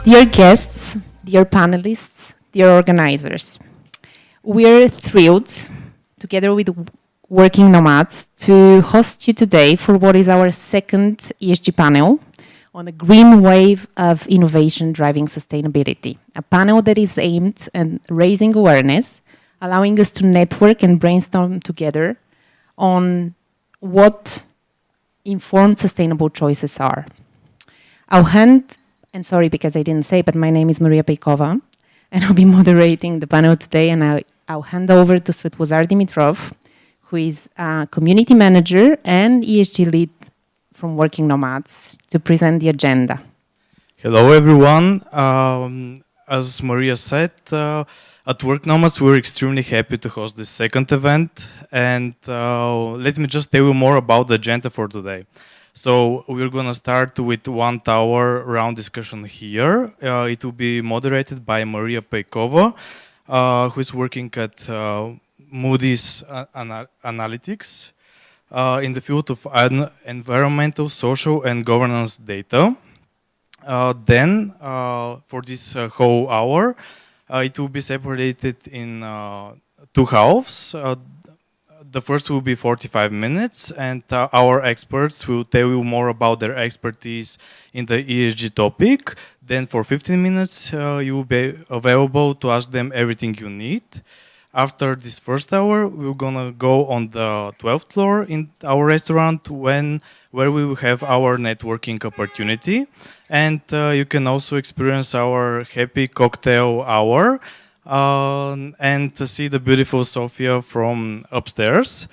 Dear guests, dear panelists, dear organizers, we're thrilled, together with WorkNomads, to host you today for what is our second ESG panel on a green wave of innovation driving sustainability. A panel that is aimed at raising awareness, allowing us to network and brainstorm together on what informed sustainable choices are. I'll hand, and sorry because I didn't say, but my name is Mariya Peykova, and I'll be moderating the panel today, and I'll hand over to Svetlozar Dimitrov, who is a community manager and ESG lead from WorkNomads, to present the agenda. Hello, everyone. As Mariya said, at WorkNomads, we're extremely happy to host this second event. And let me just tell you more about the agenda for today. So we're going to start with 1 hour round discussion here. It will be moderated by Mariya Peykova, who is working at Moody's Analytics in the field of environmental, social, and governance data. Then, for this whole hour, it will be separated in 2 halves. The first will be 45 minutes, and our experts will tell you more about their expertise in the ESG topic. Then for 15 minutes, you will be available to ask them everything you need. After this first hour, we're gonna go on the 12th floor in our restaurant where we will have our networking opportunity. And you can also experience our happy cocktail hour and to see the beautiful Sofia from upstairs.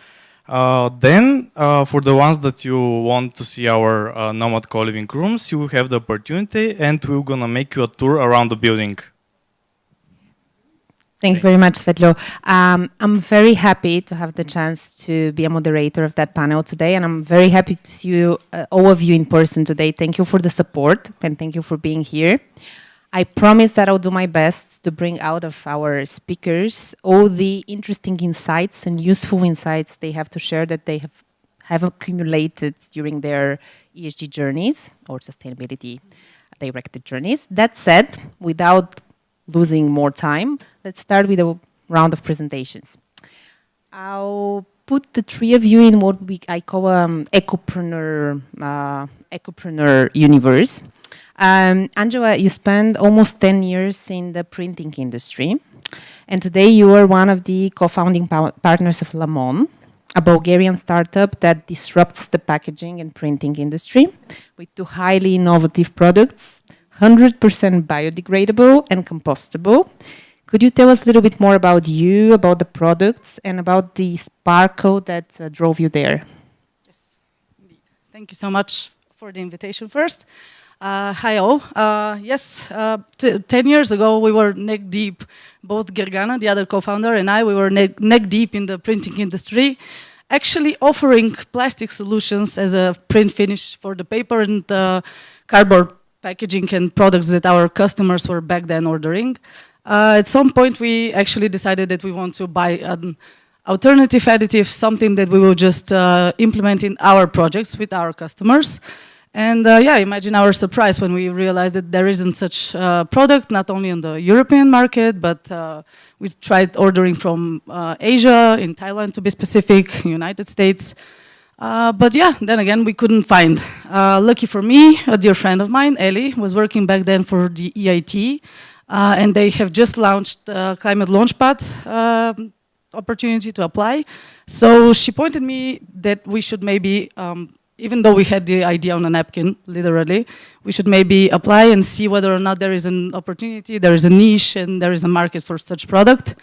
Then, for the ones that you want to see our Nomad co-living rooms, you will have the opportunity, and we're gonna make you a tour around the building. Thank you very much, Svetlo. I'm very happy to have the chance to be a moderator of that panel today, and I'm very happy to see you, all of you in person today. Thank you for the support, and thank you for being here. I promise that I'll do my best to bring out of our speakers all the interesting insights and useful insights they have to share that they have accumulated during their ESG journeys or sustainability-directed journeys. That said, without losing more time, let's start with a round of presentations. I'll put the 3 of you in what I call ecopreneur universe. Angela, you spent almost 10 years in the printing industry, and today you are one of the co-founding partners of Lam'on, a Bulgarian startup that disrupts the packaging and printing industry with 2 highly innovative products, 100% biodegradable and compostable. Could you tell us a little bit more about you, about the products, and about the sparkle that drove you there? Yes, indeed. Thank you so much for the invitation first. Hi all. 10 years ago, we were neck deep, both Gergana, the other co-founder, and I, we were neck deep in the printing industry, actually offering plastic solutions as a print finish for the paper and the cardboard packaging and products that our customers were back then ordering. At some point, we actually decided that we want to buy an alternative additive, something that we will just implement in our projects with our customers. And imagine our surprise when we realized that there isn't such product, not only on the European market, but we tried ordering from Asia, in Thailand to be specific, United States. Then again, we couldn't find. Lucky for me, a dear friend of mine, Ellie, was working back then for the EIT, and they have just launched Climate Launchpad opportunity to apply. So she pointed me that we should maybe, even though we had the idea on a napkin, literally, we should maybe apply and see whether or not there is an opportunity, there is a niche, and there is a market for such product.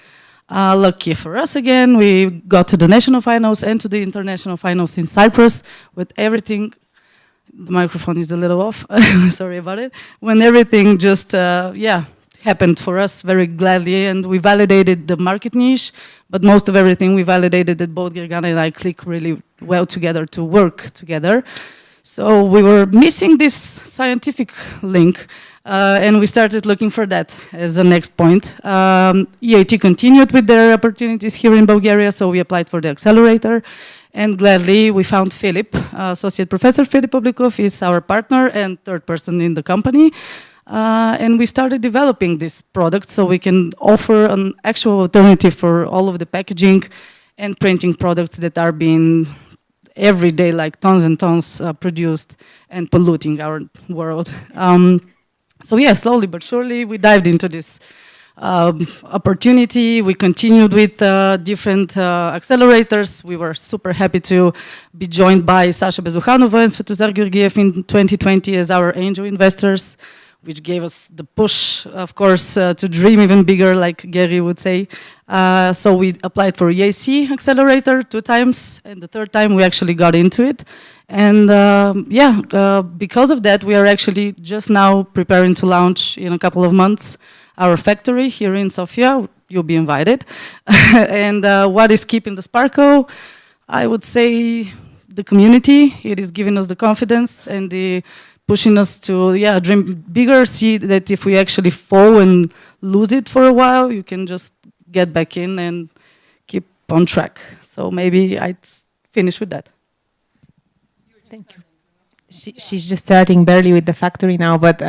Lucky for us again, we got to the national finals and to the international finals in Cyprus with everything. The microphone is a little off, sorry about it. When everything just, happened for us very gladly, and we validated the market niche, but most of everything we validated that both Gergana and I click really well together to work together. So we were missing this scientific link, and we started looking for that as the next point. EIT continued with their opportunities here in Bulgaria, so we applied for the accelerator, and gladly we found Philip. Associate Professor Philip Oblikov is our partner and third person in the company. And we started developing this product so we can offer an actual alternative for all of the packaging and printing products that are being every day, like tons and tons produced and polluting our world. So yeah, slowly but surely we dived into this opportunity. We continued with different accelerators. We were super happy to be joined by Sasha Bezukhanova and Svetozar Georgiev in 2020 as our angel investors, which gave us the push, of course, to dream even bigger, like Gary would say. So we applied for EAC accelerator 2 times, and the 3rd time we actually got into it. And because of that, we are actually just now preparing to launch in a couple of months our factory here in Sofia. You'll be invited. And what is keeping the sparkle? I would say the community. It is giving us the confidence and the pushing us to dream bigger, see that if we actually fall and lose it for a while, you can just get back in and keep on track. So maybe I'd finish with that. Thank you. She's just starting barely with the factory now, but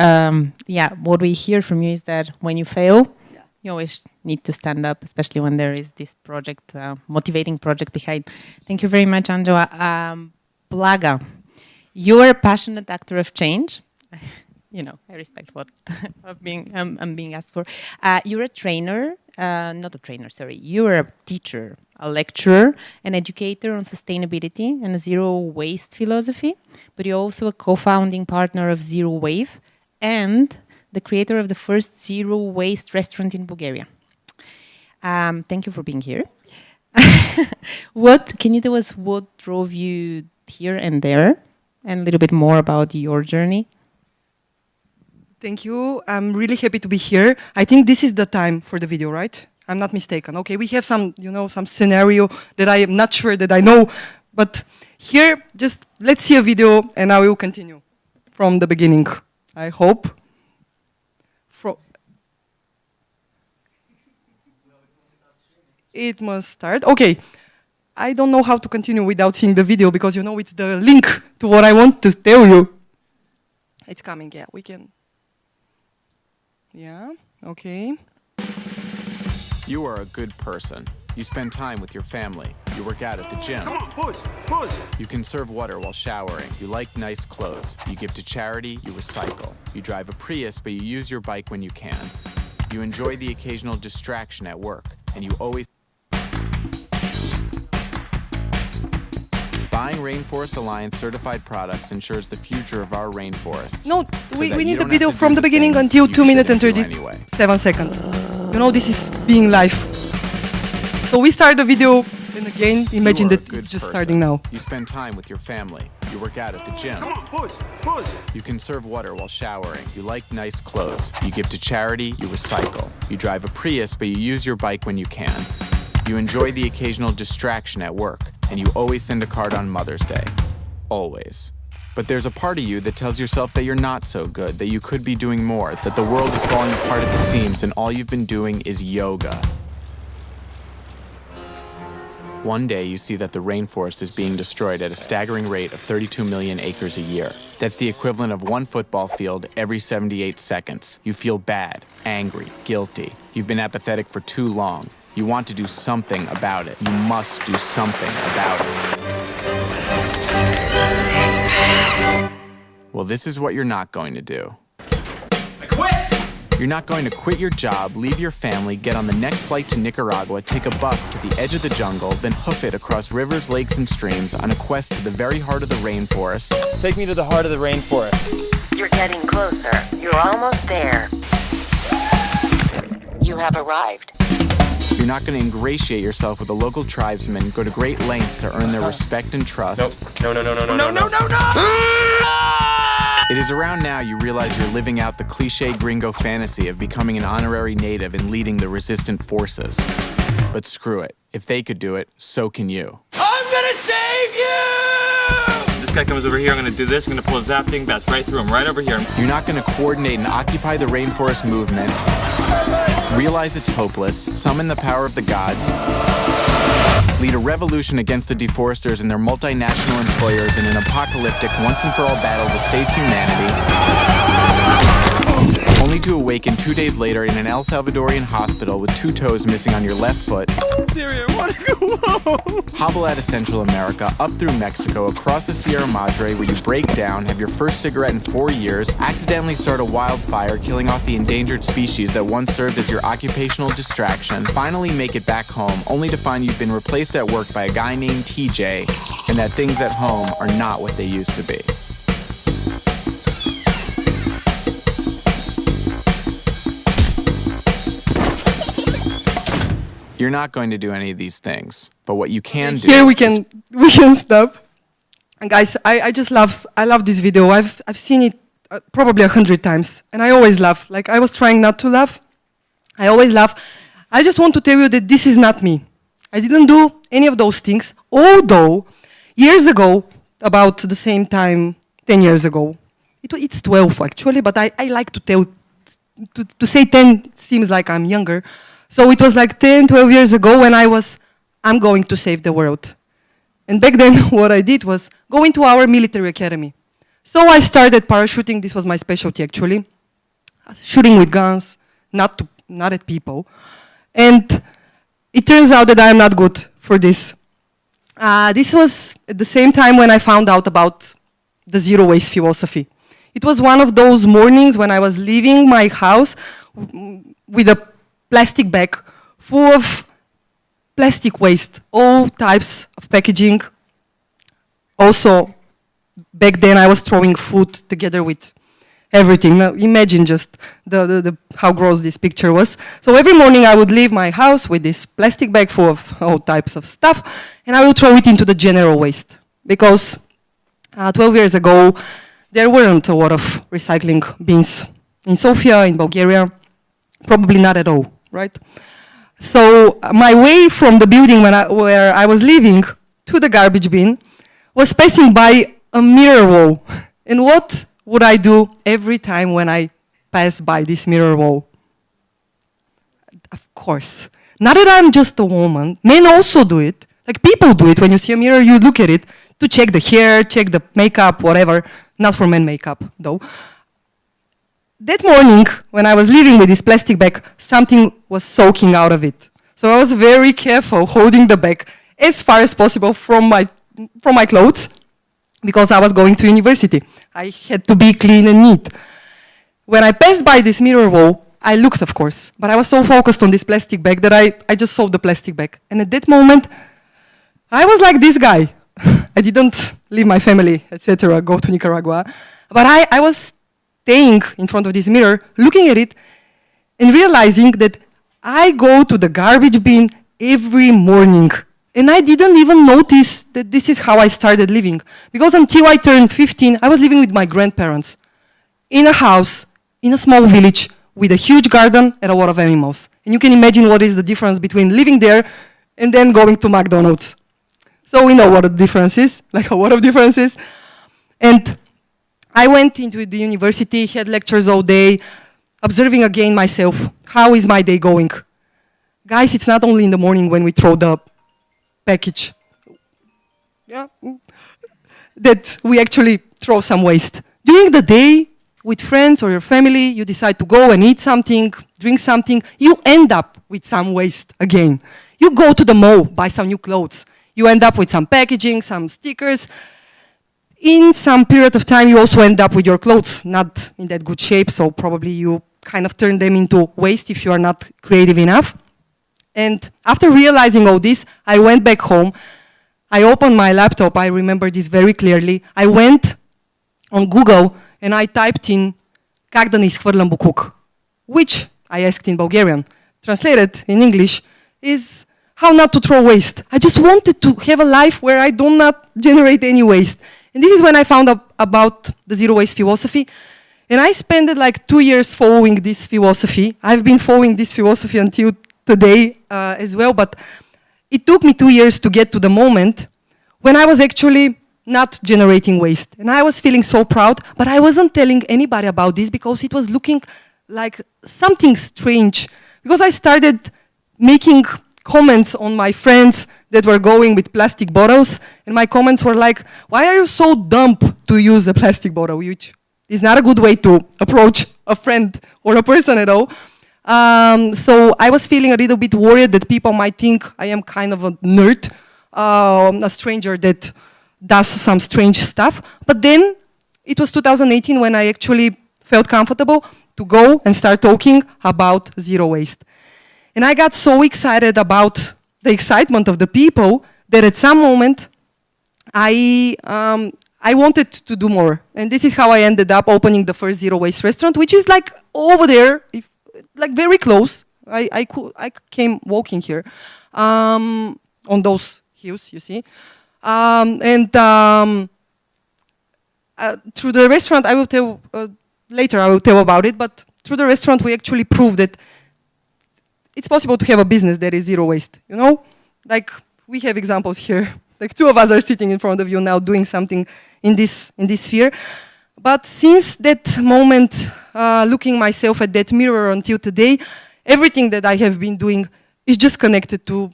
what we hear from you is that when you fail, you always need to stand up, especially when there is this project, motivating project behind. Thank you very much, Angela. Blaga, you are a passionate actor of change. I respect what I'm being asked for. You're a trainer, not a trainer, sorry. You're a teacher, a lecturer, an educator on sustainability and a zero waste philosophy, but you're also a co-founding partner of Zero Wave and the creator of the first zero waste restaurant in Bulgaria. Thank you for being here. Can you tell us what drove you here and there, and a little bit more about your journey? Thank you. I'm really happy to be here. I think this is the time for the video, right? I'm not mistaken. Okay, we have some, some scenario that I am not sure that I know, but here, just let's see a video and I will continue from the beginning, I hope. It must start. Okay. I don't know how to continue without seeing the video because, it's the link to what I want to tell you. It's coming, yeah, we can. Yeah, okay. You are a good person. You spend time with your family. You work out at the gym. Come on, pause. You conserve water while showering. You like nice clothes. You give to charity. You recycle. You drive a Prius, but you use your bike when you can. You enjoy the occasional distraction at work, and you always... Buying Rainforest Alliance certified products ensures the future of our rainforests. No, we need the video from the beginning until 2 minutes and 37 seconds. This is being live. So we start the video, and again, imagine that it's just starting now. You spend time with your family. You work out at the gym. Come on, pause. You conserve water while showering. You like nice clothes. You give to charity. You recycle. You drive a Prius, but you use your bike when you can. You enjoy the occasional distraction at work, and you always send a card on Mother's Day. Always. But there's a part of you that tells yourself that you're not so good, that you could be doing more, that the world is falling apart at the seams, and all you've been doing is yoga. One day you see that the rainforest is being destroyed at a staggering rate of 32 million acres a year. That's the equivalent of 1 football field every 78 seconds. You feel bad, angry, guilty. You've been apathetic for too long. You want to do something about it. You must do something about it. Well, this is what you're not going to do. I quit! You're not going to quit your job, leave your family, get on the next flight to Nicaragua, take a bus to the edge of the jungle, then hoof it across rivers, lakes, and streams on a quest to the very heart of the rainforest. Take me to the heart of the rainforest. You're getting closer. You're almost there. You have arrived. You're not going to ingratiate yourself with a local tribesman, go to great lengths to earn their respect and trust. No. It is around now you realize you're living out the cliché gringo fantasy of becoming an honorary native and leading the resistant forces. But screw it. If they could do it, so can you. I'm gonna save you! This guy comes over here, I'm gonna do this, I'm gonna pull a zap thing, bats right through him, right over here. You're not going to coordinate and occupy the rainforest movement, realize it's hopeless, summon the power of the gods, lead a revolution against the deforesters and their multinational employers in an apocalyptic, once-and-for-all battle to save humanity, only to awaken 2 days later in an El Salvadorian hospital with 2 toes missing on your left foot. Siri, I want to go home. Hobble out of Central America, up through Mexico, across the Sierra Madre where you break down, have your first cigarette in 4 years, accidentally start a wildfire killing off the endangered species that once served as your occupational distraction, finally make it back home only to find you've been replaced at work by a guy named TJ, and that things at home are not what they used to be. You're not going to do any of these things, but what you can do. Here we can stop. And guys, I love this video. I've seen it probably 100 times, and I always laugh. Like, I was trying not to laugh. I always laugh. I just want to tell you that this is not me. I didn't do any of those things, although years ago, about the same time, 10 years ago, it's 12 actually, but I like to say 10 seems like I'm younger. So it was like 10, 12 years ago when I'm going to save the world. And back then, what I did was go into our military academy. So I started parachuting. This was my specialty, actually. Shooting with guns, not at people. And it turns out that I'm not good for this. This was at the same time when I found out about the zero waste philosophy. It was one of those mornings when I was leaving my house with a plastic bag full of plastic waste, all types of packaging. Also, back then I was throwing food together with everything. Now, imagine just how gross this picture was. So every morning I would leave my house with this plastic bag full of all types of stuff, and I would throw it into the general waste. Because 12 years ago, there weren't a lot of recycling bins in Sofia, in Bulgaria. Probably not at all, right? So my way from the building where I was living to the garbage bin was passing by a mirror wall. And what would I do every time when I pass by this mirror wall? Of course. Not that I'm just a woman. Men also do it. Like, people do it. When you see a mirror, you look at it to check the hair, check the makeup, whatever. Not for men makeup, though. That morning, when I was leaving with this plastic bag, something was soaking out of it. So I was very careful holding the bag as far as possible from my clothes, because I was going to university. I had to be clean and neat. When I passed by this mirror wall, I looked, of course, but I was so focused on this plastic bag that I just saw the plastic bag. And at that moment, I was like this guy. I didn't leave my family, etc., go to Nicaragua. But I was staying in front of this mirror, looking at it, and realizing that I go to the garbage bin every morning. And I didn't even notice that this is how I started living. Because until I turned 15, I was living with my grandparents in a house, in a small village, with a huge garden and a lot of animals. And you can imagine what is the difference between living there and then going to McDonald's. So we know what the difference is, like a lot of differences. And I went into the university, had lectures all day, observing again myself. How is my day going? Guys, it's not only in the morning when we throw the package, that we actually throw some waste. During the day, with friends or your family, you decide to go and eat something, drink something, you end up with some waste again. You go to the mall, buy some new clothes. You end up with some packaging, some stickers. In some period of time, you also end up with your clothes not in that good shape, so probably you kind of turn them into waste if you are not creative enough. And after realizing all this, I went back home. I opened my laptop. I remember this very clearly. I went on Google and I typed in "Как да не изхвърлям буклук," which I asked in Bulgarian. Translated in English is how not to throw waste. I just wanted to have a life where I do not generate any waste. And this is when I found out about the zero waste philosophy. And I spent like 2 years following this philosophy. I've been following this philosophy until today as well, but it took me 2 years to get to the moment when I was actually not generating waste. And I was feeling so proud, but I wasn't telling anybody about this because it was looking like something strange. Because I started making comments on my friends that were going with plastic bottles, and my comments were like, "Why are you so dumb to use a plastic bottle?" Which is not a good way to approach a friend or a person at all. So I was feeling a little bit worried that people might think I am kind of a nerd, a stranger that does some strange stuff. But then it was 2018 when I actually felt comfortable to go and start talking about zero waste. And I got so excited about the excitement of the people that at some moment I wanted to do more. And this is how I ended up opening the first zero waste restaurant, which is like over there, like very close. I came walking here on those hills, you see. Through the restaurant, I will tell, later I will tell about it, but through the restaurant we actually proved that it's possible to have a business that is zero waste, you know? Like, we have examples here. Like, two of us are sitting in front of you now doing something in this sphere. But since that moment, looking myself at that mirror until today, everything that I have been doing is just connected to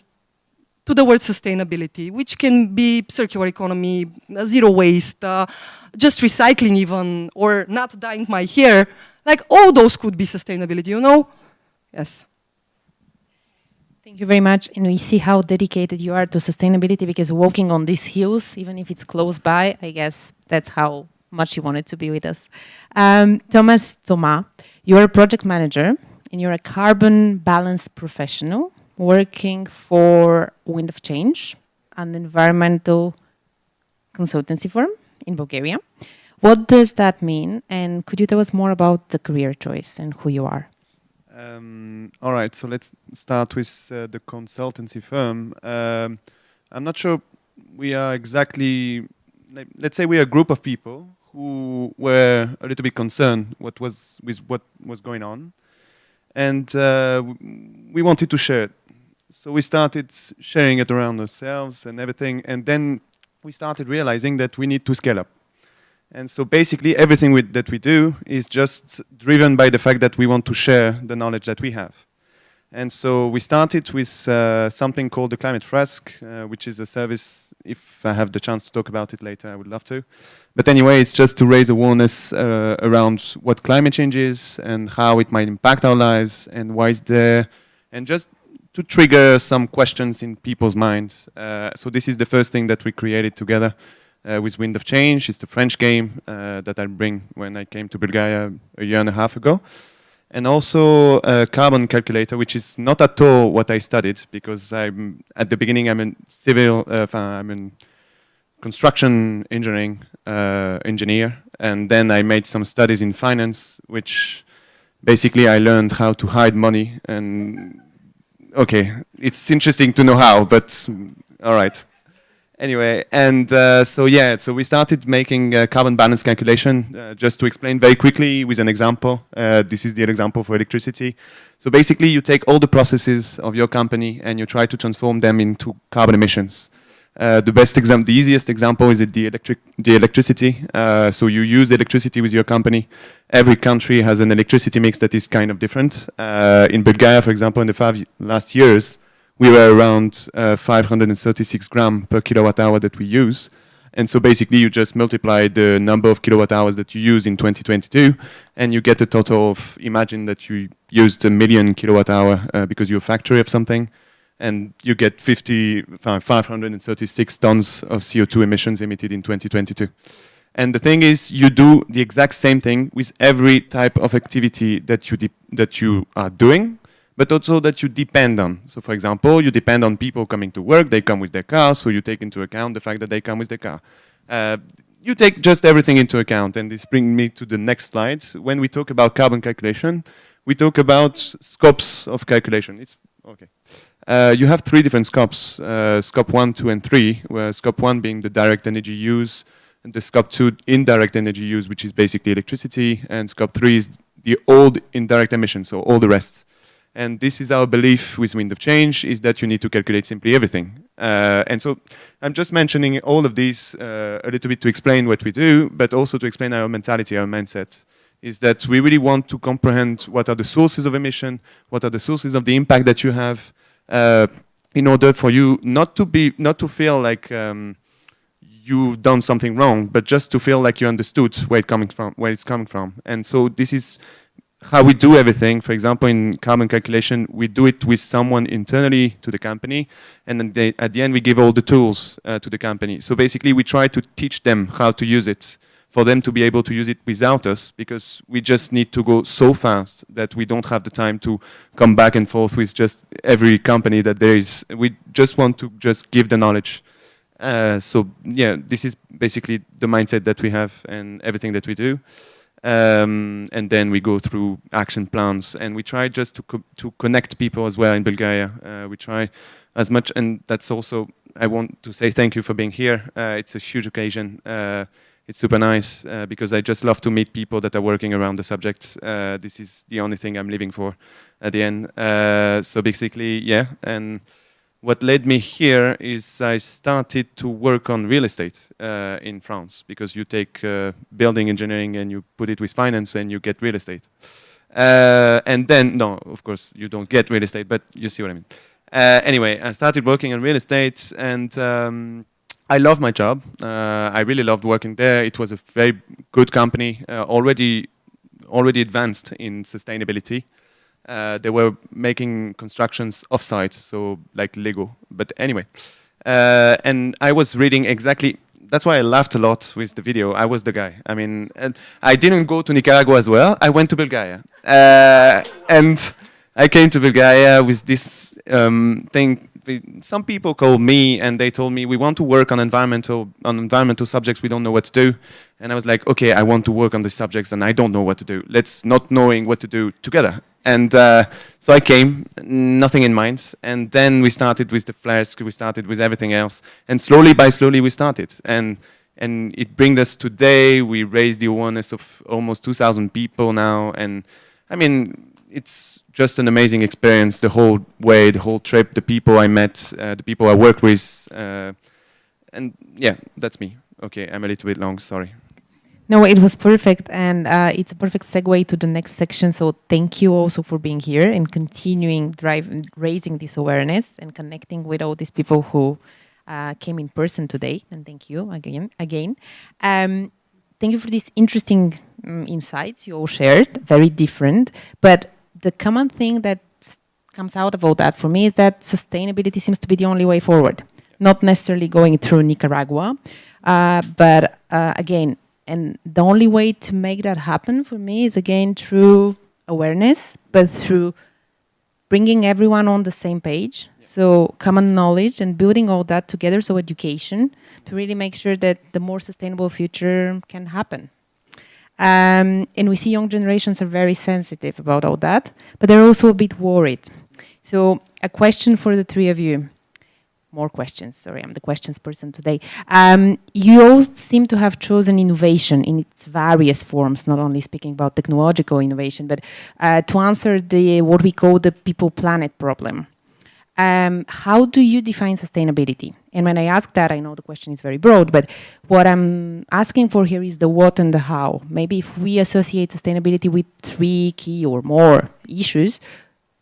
the word sustainability, which can be circular economy, zero waste, just recycling even, or not dyeing my hair. Like, all those could be sustainability, you know? Yes. Thank you very much. And we see how dedicated you are to sustainability, because walking on these hills, even if it's close by, I guess that's how much you wanted to be with us. Thomas, you're a project manager and you're a carbon balance professional working for Wind of Change, an environmental consultancy firm in Bulgaria. What does that mean? And could you tell us more about the career choice and who you are? All right, so let's start with the consultancy firm. I'm not sure we are exactly, let's say we are a group of people who were a little bit concerned with what was going on, and we wanted to share it. So we started sharing it around ourselves and everything, and then we started realizing that we need to scale up. And so basically everything that we do is just driven by the fact that we want to share the knowledge that we have. And so we started with something called the Climate Flask, which is a service. If I have the chance to talk about it later, I would love to. But anyway, it's just to raise awareness around what climate change is and how it might impact our lives and why it's there, and just to trigger some questions in people's minds. So this is the first thing that we created together with Wind of Change. It's the French game that I bring when I came to Bulgaria a year and a half ago. And also a carbon calculator, which is not at all what I studied, because at the beginning I'm in construction engineering engineer, and then I made some studies in finance, which basically I learned how to hide money. And okay, it's interesting to know how, but all right. Anyway, and so we started making a carbon balance calculation, just to explain very quickly with an example. This is the example for electricity. So basically you take all the processes of your company and you try to transform them into carbon emissions. The easiest example is the electricity. So you use electricity with your company. Every country has an electricity mix that is kind of different. In Bulgaria, for example, in the last years, we were around 536 grams per kilowatt hour that we use. And so basically you just multiply the number of kilowatt hours that you use in 2022, and you get a total of, imagine that you used 1 million kilowatt hour because you're a factory of something, and you get 536 tons of CO2 emissions emitted in 2022. And the thing is, you do the exact same thing with every type of activity that you are doing, but also that you depend on. So for example, you depend on people coming to work, they come with their car, so you take into account the fact that they come with their car. You take just everything into account, and this brings me to the next slide. When we talk about carbon calculation, we talk about scopes of calculation. It's okay. You have 3 different scopes, scope 1, 2, and 3, where scope 1 being the direct energy use, and the scope 2 indirect energy use, which is basically electricity, and scope 3 is the old indirect emissions, so all the rest. And this is our belief with Wind of Change, is that you need to calculate simply everything. And so I'm just mentioning all of these a little bit to explain what we do, but also to explain our mentality, our mindset, is that we really want to comprehend what are the sources of emission, what are the sources of the impact that you have, in order for you not to feel like you've done something wrong, but just to feel like you understood where it's coming from. And so this is how we do everything. For example, in carbon calculation, we do it with someone internally to the company, and then at the end we give all the tools to the company. So basically we try to teach them how to use it, for them to be able to use it without us, because we just need to go so fast that we don't have the time to come back and forth with just every company that there is. We just want to just give the knowledge. So yeah, this is basically the mindset that we have and everything that we do. And then we go through action plans, and we try just to connect people as well in Bulgaria. We try as much, and that's also, I want to say thank you for being here. It's a huge occasion. It's super nice because I just love to meet people that are working around the subject. This is the only thing I'm living for at the end. So basically, yeah. And what led me here is I started to work on real estate in France, because you take building engineering and you put it with finance and you get real estate. And then, no, of course, you don't get real estate, but you see what I mean. Anyway, I started working on real estate, and I love my job. I really loved working there. It was a very good company, already advanced in sustainability. They were making constructions off-site, so like Lego. But anyway, and I was reading exactly. That's why I laughed a lot with the video. I was the guy. I mean, I didn't go to Nicaragua as well. I went to Bulgaria, and I came to Bulgaria with this thing. Some people called me and they told me, we want to work on environmental subjects. We don't know what to do. And I was like, okay, I want to work on these subjects and I don't know what to do. Let's not knowing what to do together. And so I came, nothing in mind. And then we started with the flask, we started with everything else. And slowly we started. And it brings us today. We raised the awareness of almost 2,000 people now. And I mean, it's just an amazing experience, the whole way, the whole trip, the people I met, the people I worked with. And yeah, that's me. Okay, I'm a little bit long, sorry. No, it was perfect, and it's a perfect segue to the next section. So thank you also for being here and continuing raising this awareness and connecting with all these people who came in person today. And thank you again. Thank you for these interesting insights you all shared, very different. But the common thing that comes out of all that for me is that sustainability seems to be the only way forward. Not necessarily going through Nicaragua, but again, and the only way to make that happen for me is again through awareness, but through bringing everyone on the same page. So common knowledge and building all that together. So education to really make sure that the more sustainable future can happen. And we see young generations are very sensitive about all that, but they're also a bit worried. So a question for the three of you. More questions, sorry, I'm the questions person today. You all seem to have chosen innovation in its various forms, not only speaking about technological innovation, but to answer what we call the people-planet problem. How do you define sustainability? And when I ask that, I know the question is very broad, but what I'm asking for here is the what and the how. Maybe if we associate sustainability with 3 key or more issues,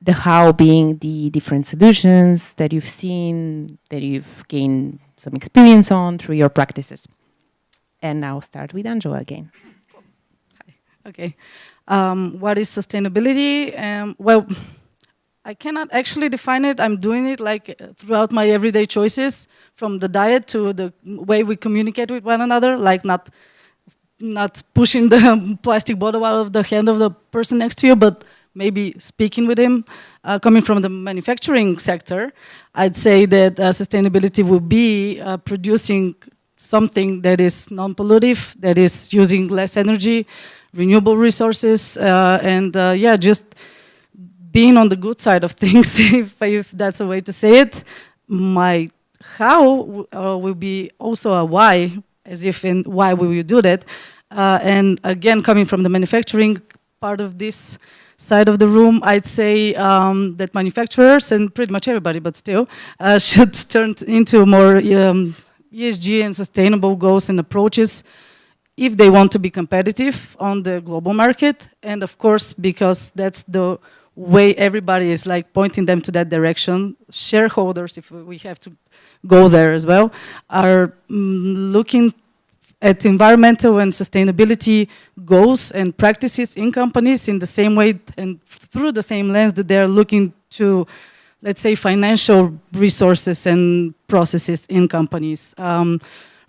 the how being the different solutions that you've seen, that you've gained some experience on through your practices. And I'll start with Angela again. Hi. Okay. What is sustainability? Well, I cannot actually define it. I'm doing it like throughout my everyday choices, from the diet to the way we communicate with one another, like not pushing the plastic bottle out of the hand of the person next to you, but maybe speaking with him. Coming from the manufacturing sector, I'd say that sustainability will be producing something that is non-pollutive, that is using less energy, renewable resources, and yeah, just being on the good side of things, if that's a way to say it. My how will be also a why, as if in why will you do that. And again, coming from the manufacturing part of this side of the room, I'd say that manufacturers, and pretty much everybody, but still, should turn into more ESG and sustainable goals and approaches if they want to be competitive on the global market. And of course, because that's the way everybody is like pointing them to that direction, shareholders, if we have to go there as well, are looking at environmental and sustainability goals and practices in companies in the same way and through the same lens that they're looking to, let's say, financial resources and processes in companies.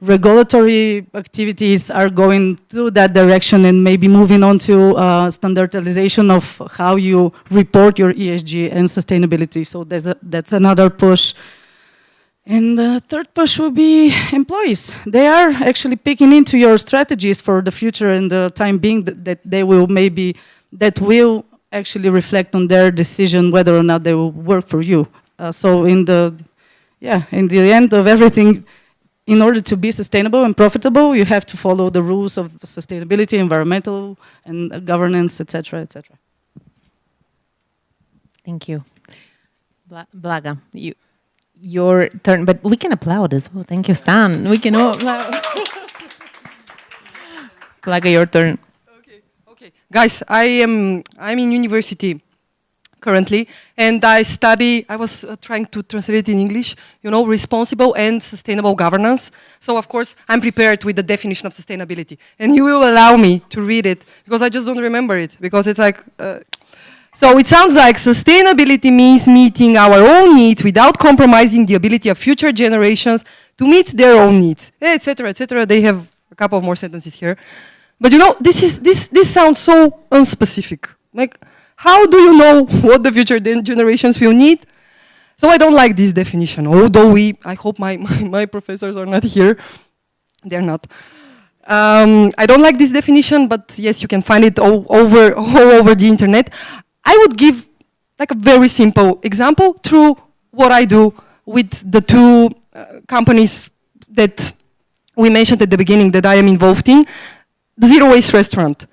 Regulatory activities are going through that direction and maybe moving on to standardization of how you report your ESG and sustainability. So that's another push. And the third push will be employees. They are actually picking into your strategies for the future and the time being that they will maybe, that will actually reflect on their decision whether or not they will work for you. So in the end of everything, in order to be sustainable and profitable, you have to follow the rules of sustainability, environmental, and governance, etc., etc. Thank you. Blaga, your turn, but we can applaud as well. Thank you, Stan. We can all applaud. Blaga, your turn. Okay. Guys, I'm in university currently, and I was trying to translate it in English, responsible and sustainable governance. So of course, I'm prepared with the definition of sustainability. And you will allow me to read it, because I just don't remember it, because it's like, so it sounds like sustainability means meeting our own needs without compromising the ability of future generations to meet their own needs, etc., etc. They have a couple of more sentences here. But this sounds so unspecific. Like, how do you know what the future generations will need? So I don't like this definition, although I hope my professors are not here. They're not. I don't like this definition, but yes, you can find it all over the internet. I would give like a very simple example through what I do with the two companies that we mentioned at the beginning that I am involved in, the Zero Waste Restaurant.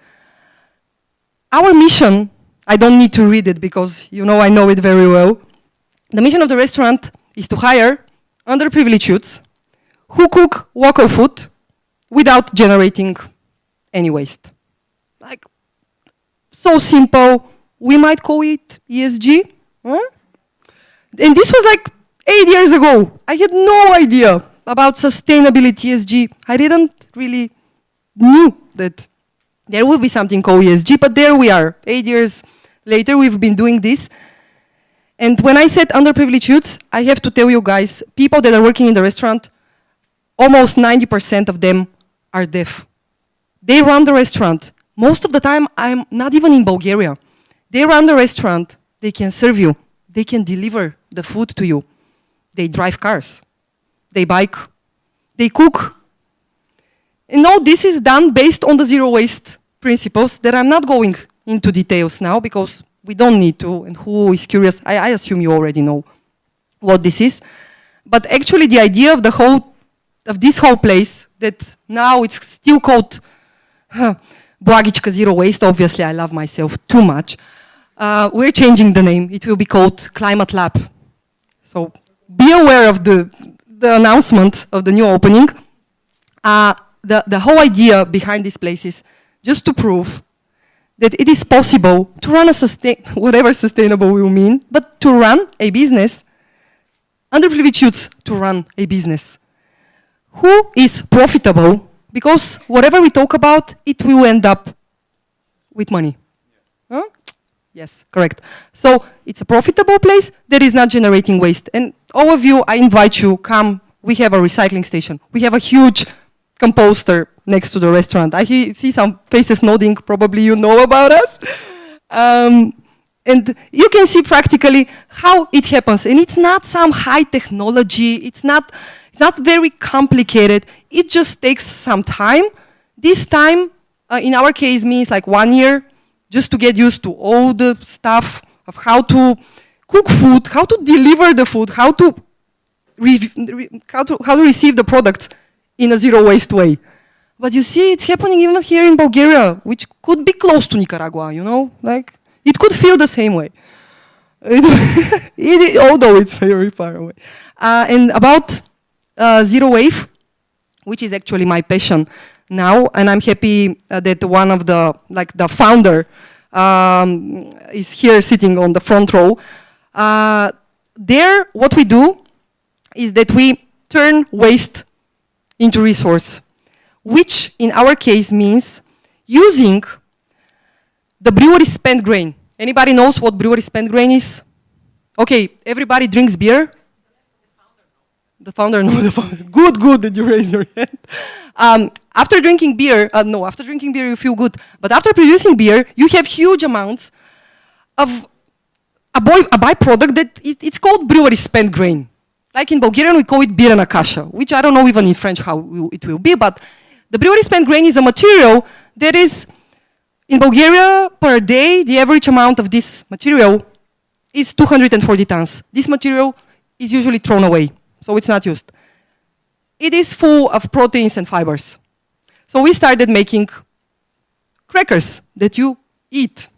Our mission, I don't need to read it because I know it very well. The mission of the restaurant is to hire underprivileged youths who cook local food without generating any waste. Like, so simple. We might call it ESG. Huh? And this was like 8 years ago. I had no idea about sustainability, ESG. I didn't really knew that there will be something called ESG, but there we are. 8 years later, we've been doing this. And when I said underprivileged youths, I have to tell you guys, people that are working in the restaurant, almost 90% of them are deaf. They run the restaurant. Most of the time, I'm not even in Bulgaria. They run the restaurant. They can serve you. They can deliver the food to you. They drive cars. They bike. They cook. And all this is done based on the zero waste principles that I'm not going into details now because we don't need to, and who is curious, I assume you already know what this is. But actually the idea of this whole place, that now it's still called Blagichka Zero Waste, obviously I love myself too much. We're changing the name. It will be called Climate Lab. So be aware of the announcement of the new opening. The whole idea behind this place is just to prove that it is possible to run whatever sustainable will mean, but to run a business, underprivileged youths to run a business, who is profitable, because whatever we talk about, it will end up with money. Huh? Yes, correct. So it's a profitable place that is not generating waste. And all of you, I invite you, come, we have a recycling station. We have a huge composter next to the restaurant. I see some faces nodding, probably you know about us. And you can see practically how it happens. And it's not some high technology, it's not very complicated. It just takes some time. This time, in our case, means like 1 year, just to get used to all the stuff of how to cook food, how to deliver the food, how to receive the product in a zero waste way. But you see, it's happening even here in Bulgaria, which could be close to Nicaragua, like it could feel the same way. Although it's very far away. And about zero wave, which is actually my passion now, and I'm happy that one of the founder is here sitting on the front row. There, what we do is that we turn waste into resource, which in our case means using the brewery spent grain. Anybody knows what brewery spent grain is? Okay, everybody drinks beer? The founder, no, the founder. Good that you raise your hand. After drinking beer, after drinking beer you feel good, but after producing beer, you have huge amounts of a byproduct that it's called brewery spent grain. Like in Bulgarian, we call it beer and akasha, which I don't know even in French how it will be, but the brewery spent grain is a material that is, in Bulgaria, per day, the average amount of this material is 240 tons. This material is usually thrown away, so it's not used. It is full of proteins and fibers. So we started making crackers that you eat.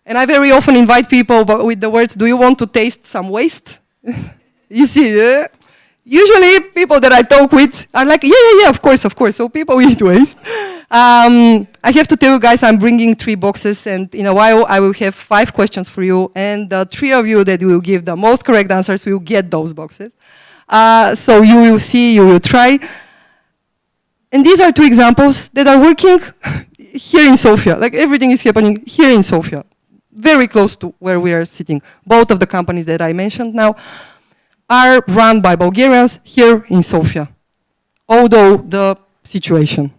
And I very often invite people with the words, do you want to taste some waste? You see, usually people that I talk with are like, yeah, of course. So people eat waste. I have to tell you guys, I'm bringing 3 boxes, and in a while I will have 5 questions for you, and the 3 of you that will give the most correct answers will get those boxes. So you will see, you will try. And these are 2 examples that are working here in Sofia. Like everything is happening here in Sofia, very close to where we are sitting. Both of the companies that I mentioned now are run by Bulgarians here in Sofia, although the situation.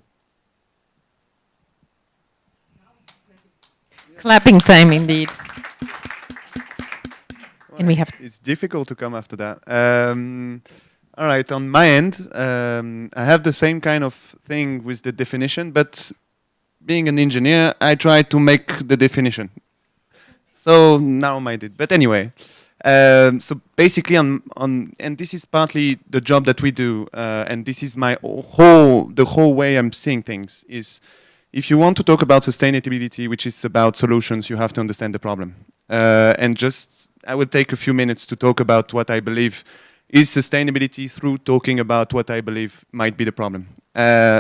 Clapping time indeed. Well, And we have it's difficult to come after that. All right, on my end, I have the same kind of thing with the definition, but being an engineer, I try to make the definition. So now I did. But anyway, so basically, and this is partly the job that we do, and this is my the whole way I'm seeing things is. If you want to talk about sustainability, which is about solutions, you have to understand the problem. And I will take a few minutes to talk about what I believe is sustainability through talking about what I believe might be the problem.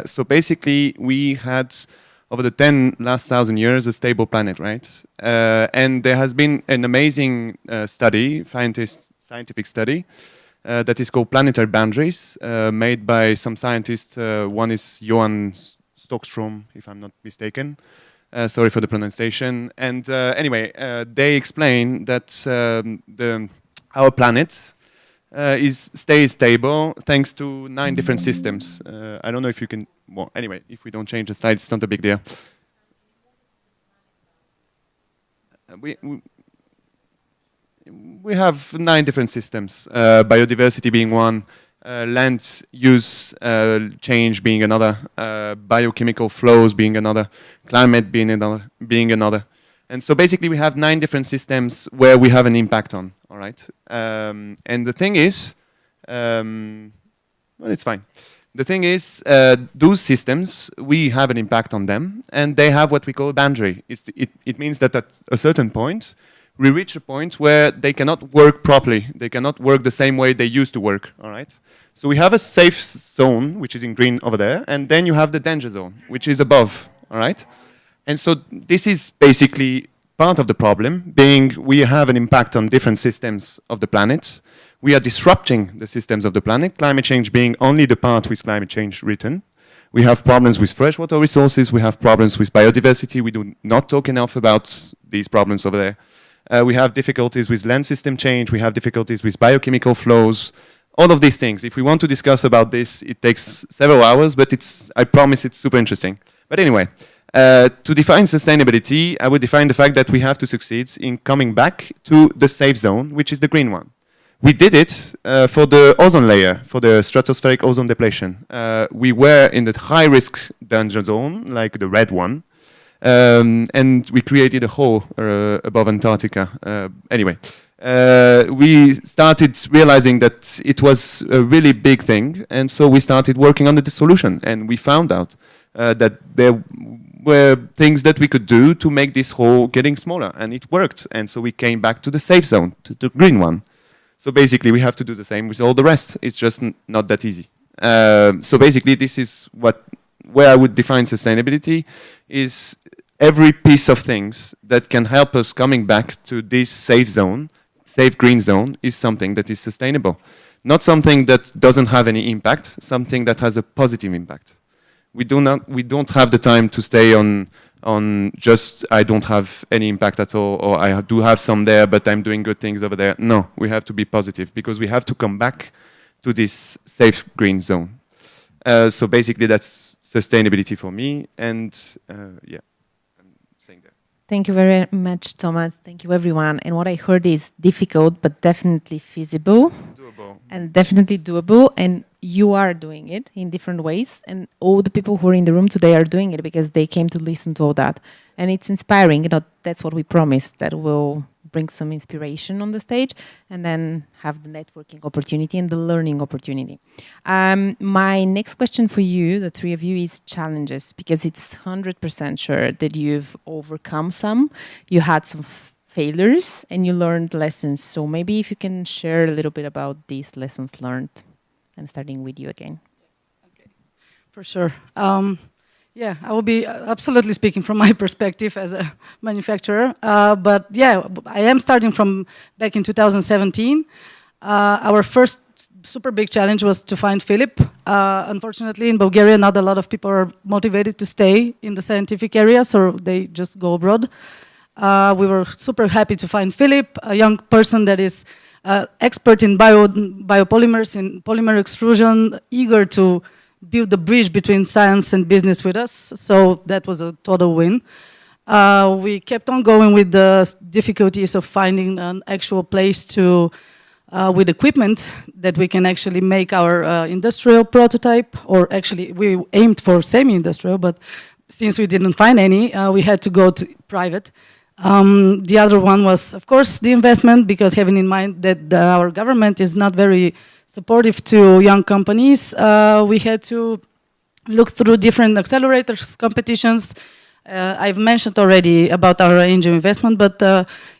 So basically, we had, over the last 1,000 years, a stable planet, right? And there has been an amazing scientific study, that is called Planetary Boundaries, made by some scientists. One is Johan Stockstrom, if I'm not mistaken. Sorry for the pronunciation. And anyway, they explain that our planet stays stable thanks to 9 different systems. I don't know if you can. Well, anyway, if we don't change the slide, it's not a big deal. We have 9 different systems. Biodiversity being one. Land use change being another, biochemical flows being another, climate being another. And so basically we have 9 different systems where we have an impact on, all right? And the thing is, well, it's fine. The thing is, those systems, we have an impact on them, and they have what we call a boundary. It means that at a certain point, we reach a point where they cannot work properly. They cannot work the same way they used to work, all right? So we have a safe zone, which is in green over there, and then you have the danger zone, which is above, all right? And so this is basically part of the problem, being we have an impact on different systems of the planet. We are disrupting the systems of the planet, climate change being only the part with climate change written. We have problems with freshwater resources, we have problems with biodiversity, we do not talk enough about these problems over there. We have difficulties with land system change, we have difficulties with biochemical flows, all of these things. If we want to discuss about this, it takes several hours, but I promise it's super interesting. But anyway, to define sustainability, I would define the fact that we have to succeed in coming back to the safe zone, which is the green one. We did it for the ozone layer, for the stratospheric ozone depletion. We were in the high-risk danger zone, like the red one, and we created a hole above Antarctica. Anyway, we started realizing that it was a really big thing, and so we started working on the solution, and we found out that there were things that we could do to make this hole getting smaller, and it worked. And so we came back to the safe zone, to the green one. So basically, we have to do the same with all the rest. It's just not that easy. So basically, this is where I would define sustainability, is every piece of things that can help us coming back to this safe zone, safe green zone, is something that is sustainable. Not something that doesn't have any impact, something that has a positive impact. we don't have the time to stay on just I don't have any impact at all, or I do have some there, but I'm doing good things over there. No, we have to be positive because we have to come back to this safe green zone. So basically, that's sustainability for me, and yeah, I'm saying that. Thank you very much, Thomas. Thank you, everyone. And what I heard is difficult, but definitely feasible. Doable. And definitely doable. And you are doing it in different ways. And all the people who are in the room today are doing it because they came to listen to all that. And it's inspiring. You know, that's what we promised, that we'll bring some inspiration on the stage and then have the networking opportunity and the learning opportunity. My next question for you, the three of you, is challenges, because it's 100% sure that you've overcome some, you had some failures, and you learned lessons. So maybe if you can share a little bit about these lessons learned, and starting with you again. Okay, for sure. Yeah, I will be absolutely speaking from my perspective as a manufacturer. But yeah, I am starting from back in 2017. Our first super big challenge was to find Philip. Unfortunately, in Bulgaria, not a lot of people are motivated to stay in the scientific area, so they just go abroad. We were super happy to find Philip, a young person that is expert in biopolymers, in polymer extrusion, eager to build the bridge between science and business with us. So that was a total win. We kept on going with the difficulties of finding an actual place to, with equipment that we can actually make our industrial prototype, or actually we aimed for semi-industrial, but since we didn't find any, we had to go to private. The other one was, of course, the investment, because having in mind that our government is not very supportive to young companies, we had to look through different accelerators, competitions. I've mentioned already about our angel investment, but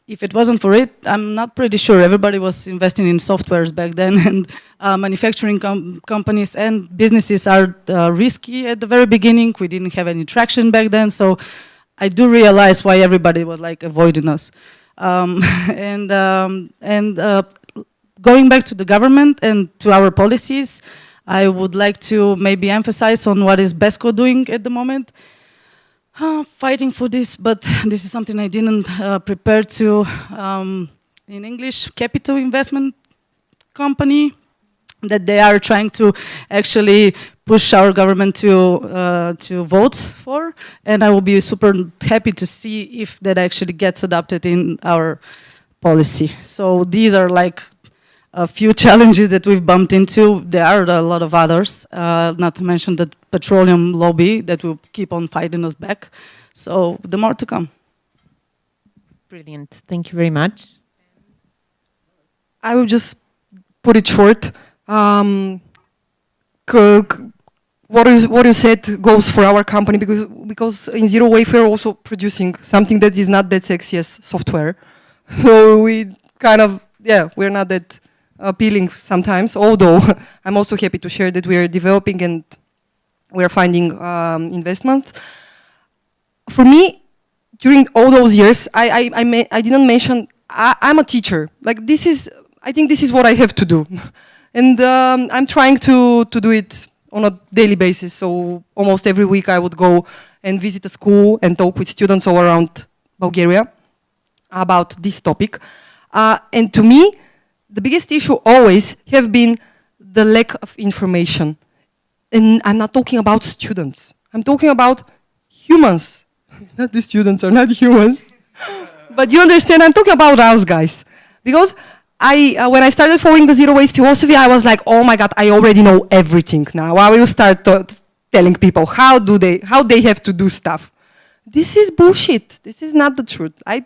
if it wasn't for it, I'm not pretty sure. Everybody was investing in softwares back then, and manufacturing companies and businesses are risky at the very beginning. We didn't have any traction back then, so I do realize why everybody was like avoiding us. Going back to the government and to our policies, I would like to maybe emphasize on what is BESCO doing at the moment. Fighting for this, but this is something I didn't prepare to, in English, capital investment company, that they are trying to actually push our government to vote for, and I will be super happy to see if that actually gets adopted in our policy. So these are like a few challenges that we've bumped into. There are a lot of others, not to mention the petroleum lobby that will keep on fighting us back. So the more to come. Brilliant. Thank you very much. I will just put it short. What you said goes for our company, because in Zero Wave we're also producing something that is not that sexy as software. So we kind of, yeah, we're not that appealing sometimes, although I'm also happy to share that we are developing and we are finding investment. For me, during all those years, I didn't mention, I'm a teacher. Like I think this is what I have to do. And I'm trying to do it on a daily basis. So almost every week I would go and visit a school and talk with students all around Bulgaria about this topic. And to me, the biggest issue always have been the lack of information. And I'm not talking about students. I'm talking about humans. Not the students are not humans. But you understand, I'm talking about us guys. Because when I started following the zero waste philosophy, I was like, oh my God, I already know everything now. I will start telling people how they have to do stuff. This is bullshit. This is not the truth. I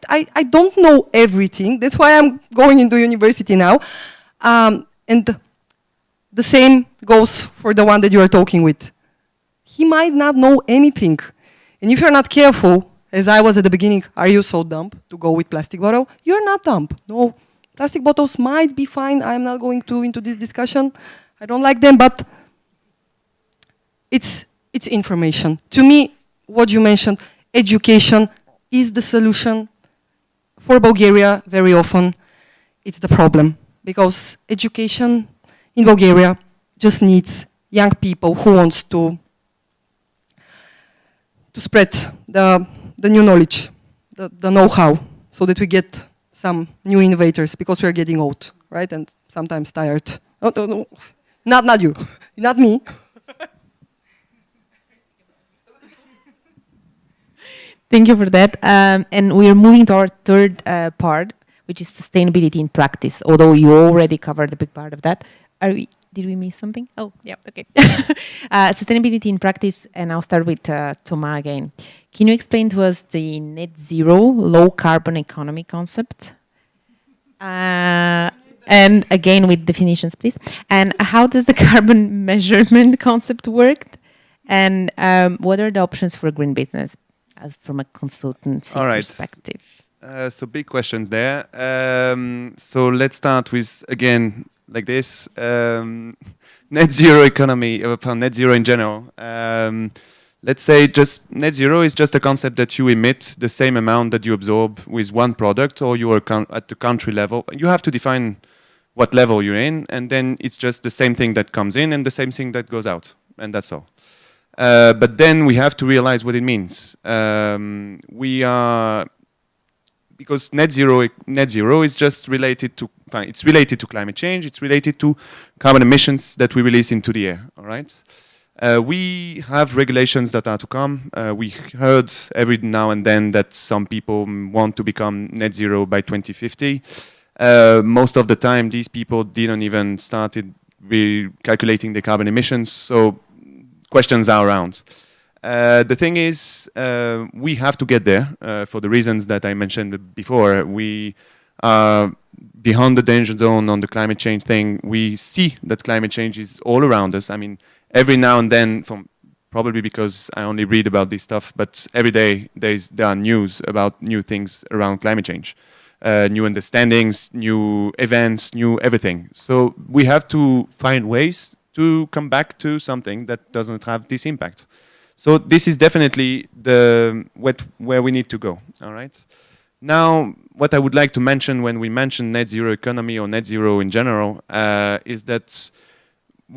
don't know everything. That's why I'm going into university now. And the same goes for the one that you are talking with. He might not know anything. And if you're not careful, as I was at the beginning, are you so dumb to go with plastic bottle? You're not dumb. No, plastic bottles might be fine. I'm not going into this discussion. I don't like them, but it's information. To me, what you mentioned, education is the solution. For Bulgaria, very often, it's the problem. Because education in Bulgaria just needs young people who wants to spread the new knowledge, the know-how, so that we get some new innovators, because we are getting old, right? And sometimes tired. Oh, no, no. Not you, not me. Thank you for that. And we are moving to our third part, which is sustainability in practice, although you already covered a big part of that. Did we miss something? Oh, yeah, okay. Sustainability in practice, and I'll start with Thomas again. Can you explain to us the net zero, low carbon economy concept? And again, with definitions, please. And how does the carbon measurement concept work? And what are the options for green business from a consultancy perspective? So big questions there. So let's start with, again, like this, net zero economy, net zero in general. Let's say just net zero is just a concept that you emit the same amount that you absorb with one product, or you are at the country level. You have to define what level you're in, and then it's just the same thing that comes in and the same thing that goes out, and that's all. But then we have to realize what it means. Because net zero is just related to, it's related to climate change, it's related to carbon emissions that we release into the air, all right? We have regulations that are to come. We heard every now and then that some people want to become net zero by 2050. Most of the time, these people didn't even started calculating the carbon emissions, so questions are around. The thing is, we have to get there for the reasons that I mentioned before. We are beyond the danger zone on the climate change thing. We see that climate change is all around us. I mean, every now and then, probably because I only read about this stuff, but every day there are news about new things around climate change. New understandings, new events, new everything. So we have to find ways to come back to something that doesn't have this impact. So this is definitely where we need to go, all right? Now, what I would like to mention when we mention net zero economy or net zero in general is that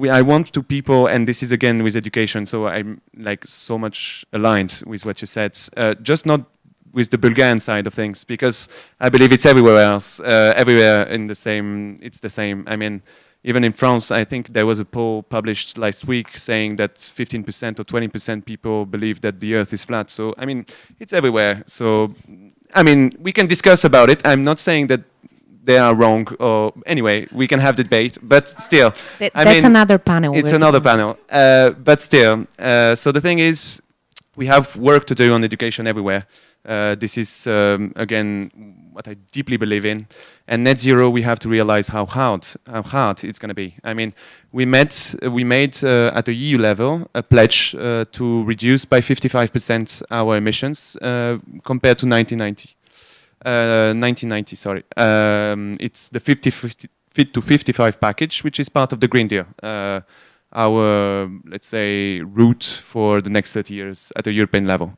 I want to people, and this is again with education, so I'm like so much aligned with what you said, just not with the Bulgarian side of things, because I believe it's everywhere else, everywhere it's the same. I mean, even in France, I think there was a poll published last week saying that 15% or 20% people believe that the earth is flat. So, I mean, it's everywhere. So, I mean, we can discuss about it. I'm not saying that they are wrong, or anyway, we can have debate, but still. That's another panel. It's another panel, but still. So the thing is, we have work to do on education everywhere. This is, again, what I deeply believe in. And net zero, we have to realize how hard it's going to be. I mean, we made at the EU level a pledge to reduce by 55% our emissions compared to 1990. 1990, sorry. It's the Fit to 55 package, which is part of the Green Deal. Our, let's say, route for the next 30 years at a European level.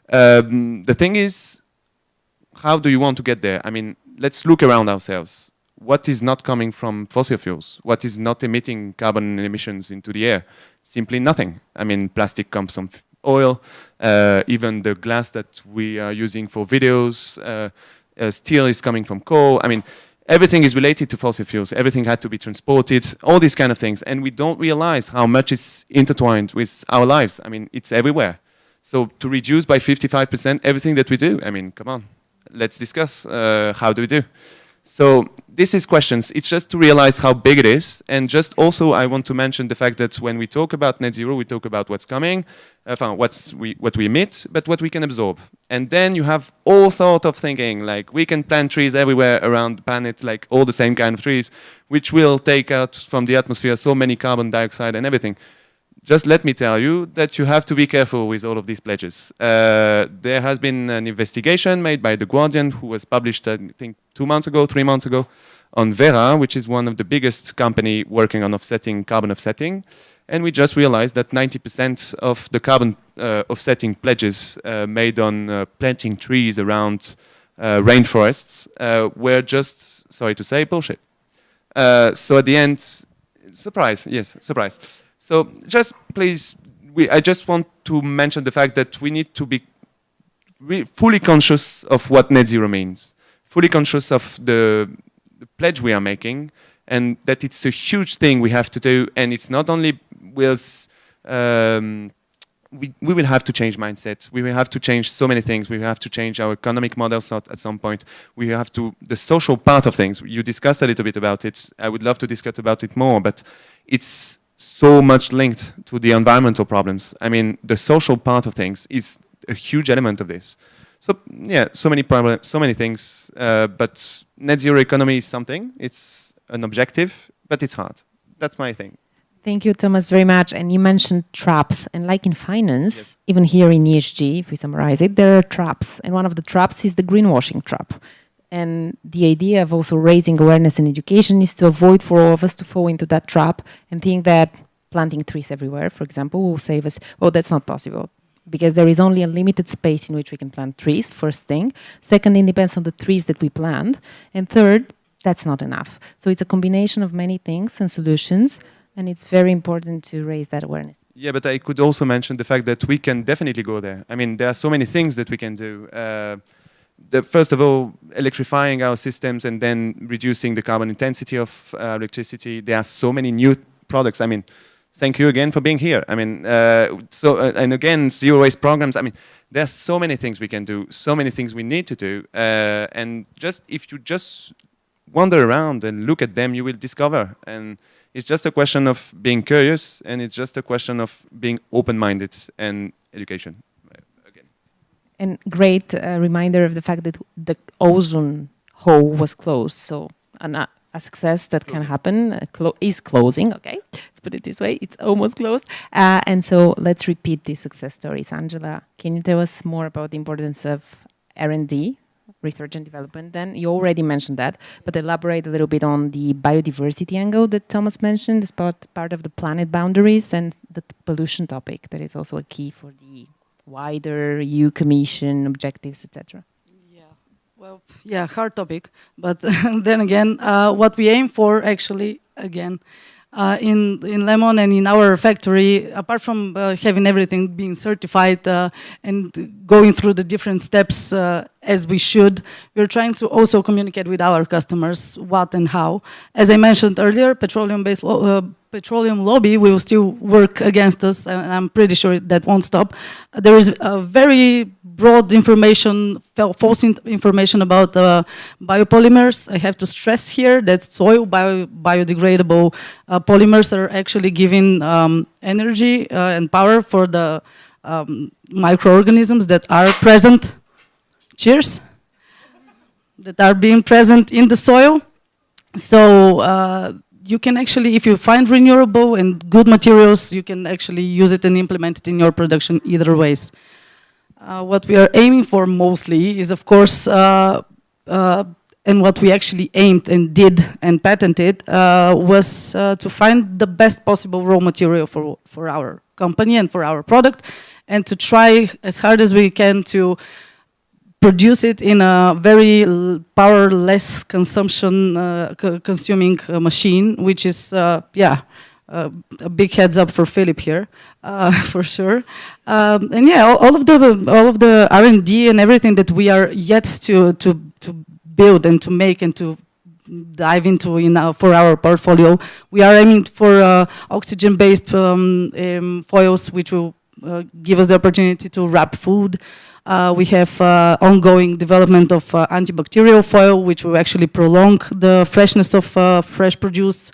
The thing is, how do you want to get there? I mean, let's look around ourselves. What is not coming from fossil fuels? What is not emitting carbon emissions into the air? Simply nothing. I mean, plastic comes from oil, even the glass that we are using for videos, steel is coming from coal. I mean, everything is related to fossil fuels. Everything had to be transported, all these kind of things. And we don't realize how much is intertwined with our lives. I mean, it's everywhere. So to reduce by 55% everything that we do, I mean, come on, let's discuss how do we do. So this is questions. It's just to realize how big it is. And just also I want to mention the fact that when we talk about net zero, we talk about what's coming, what we emit, but what we can absorb. And then you have all sort of thinking, like we can plant trees everywhere around the planet, like all the same kind of trees, which will take out from the atmosphere so many carbon dioxide and everything. Just let me tell you that you have to be careful with all of these pledges. There has been an investigation made by The Guardian, who was published, I think, 3 months ago, on Vera, which is one of the biggest company working on carbon offsetting. And we just realized that 90% of the carbon offsetting pledges made on planting trees around rainforests were just, sorry to say, bullshit. So at the end, surprise, yes, surprise. So just please I just want to mention the fact that we need to be fully conscious of what net zero means, fully conscious of the pledge we are making, and that it's a huge thing we have to do. And it's not only with, we will have to change mindset. We will have to change so many things. We will have to change our economic models at some point. We have to, the social part of things, you discussed a little bit about it. I would love to discuss about it more, but it's so much linked to the environmental problems. I mean, the social part of things is a huge element of this. So yeah, so many problems, so many things, but net zero economy is something, it's an objective, but it's hard. That's my thing. Thank you, Thomas, very much. And you mentioned traps. And like in finance, Yes. even here in ESG, if we summarize it, there are traps. And one of the traps is the greenwashing trap. And the idea of also raising awareness and education is to avoid for all of us to fall into that trap and think that planting trees everywhere, for example, will save us. Oh, that's not possible. Because there is only a limited space in which we can plant trees, first thing. Second, it depends on the trees that we plant. And third, that's not enough. So it's a combination of many things and solutions. And it's very important to raise that awareness. Yeah, but I could also mention the fact that we can definitely go there. I mean, there are so many things that we can do. First of all, electrifying our systems and then reducing the carbon intensity of electricity. There are so many new products. I mean, thank you again for being here. I mean, and again, zero waste programs. I mean, there are so many things we can do, so many things we need to do. And just if you just wander around and look at them, you will discover. And it's just a question of being curious, and it's just a question of being open-minded and education. Again. And great reminder of the fact that the ozone hole was closed. So a success that can happen is closing. Okay, let's put it this way. It's almost closed. And so let's repeat these success stories. Angela, can you tell us more about the importance of R&D, research and development? Then you already mentioned that, but elaborate a little bit on the biodiversity angle that Thomas mentioned as part of the planet boundaries and the pollution topic that is also a key for the wider EU Commission objectives, etc. Well, yeah, hard topic, but then again, what we aim for actually, again, in Lam'on and in our factory, apart from having everything being certified and going through the different steps as we should, we're trying to also communicate with our customers what and how. As I mentioned earlier, petroleum lobby will still work against us, and I'm pretty sure that won't stop. There is a very broad information, false information about biopolymers. I have to stress here that soil biodegradable polymers are actually giving energy and power for the microorganisms that are present. Cheers! That are being present in the soil. So you can actually, if you find renewable and good materials, you can actually use it and implement it in your production either ways. What we are aiming for mostly is, of course, and what we actually aimed and did and patented was to find the best possible raw material for our company and for our product, and to try as hard as we can to produce it in a very power-less consumption, consuming machine, which is, a big heads up for Philip here, for sure. And yeah, all of the R&D and everything that we are yet to build and to make and to dive into for our portfolio, we are aiming for oxygen-based foils, which will give us the opportunity to wrap food. We have ongoing development of antibacterial foil, which will actually prolong the freshness of fresh produce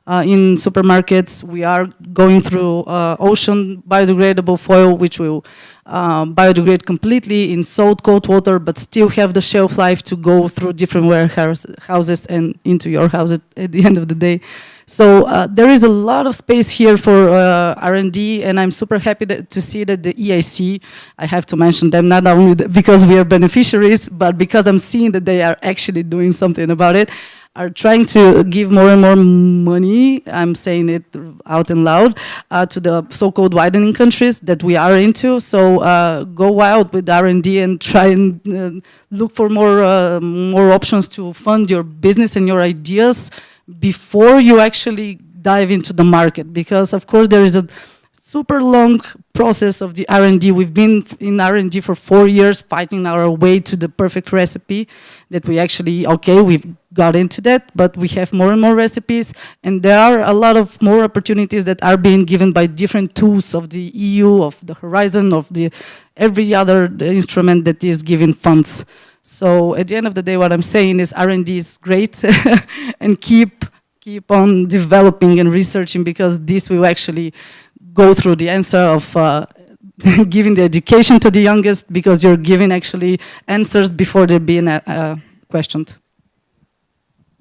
in supermarkets. We are going through ocean biodegradable foil, which will biodegrade completely in salt, cold water, but still have the shelf life to go through different warehouses and into your house at the end of the day. So there is a lot of space here for R&D, and I'm super happy to see that the EIC, I have to mention them not only because we are beneficiaries, but because I'm seeing that they are actually doing something about it, are trying to give more and more money, I'm saying it out and loud, to the so-called widening countries that we are into. So go wild with R&D and try and look for more options to fund your business and your ideas before you actually dive into the market. Because of course there is super long process of the R&D. We've been in R&D for 4 years, fighting our way to the perfect recipe that we actually, okay, we've got into that, but we have more and more recipes, and there are a lot of more opportunities that are being given by different tools of the EU, of the Horizon, of the every other instrument that is giving funds. So at the end of the day, what I'm saying is R&D is great, and keep on developing and researching, because this will actually go through the answer of giving the education to the youngest, because you're giving actually answers before they're being questioned.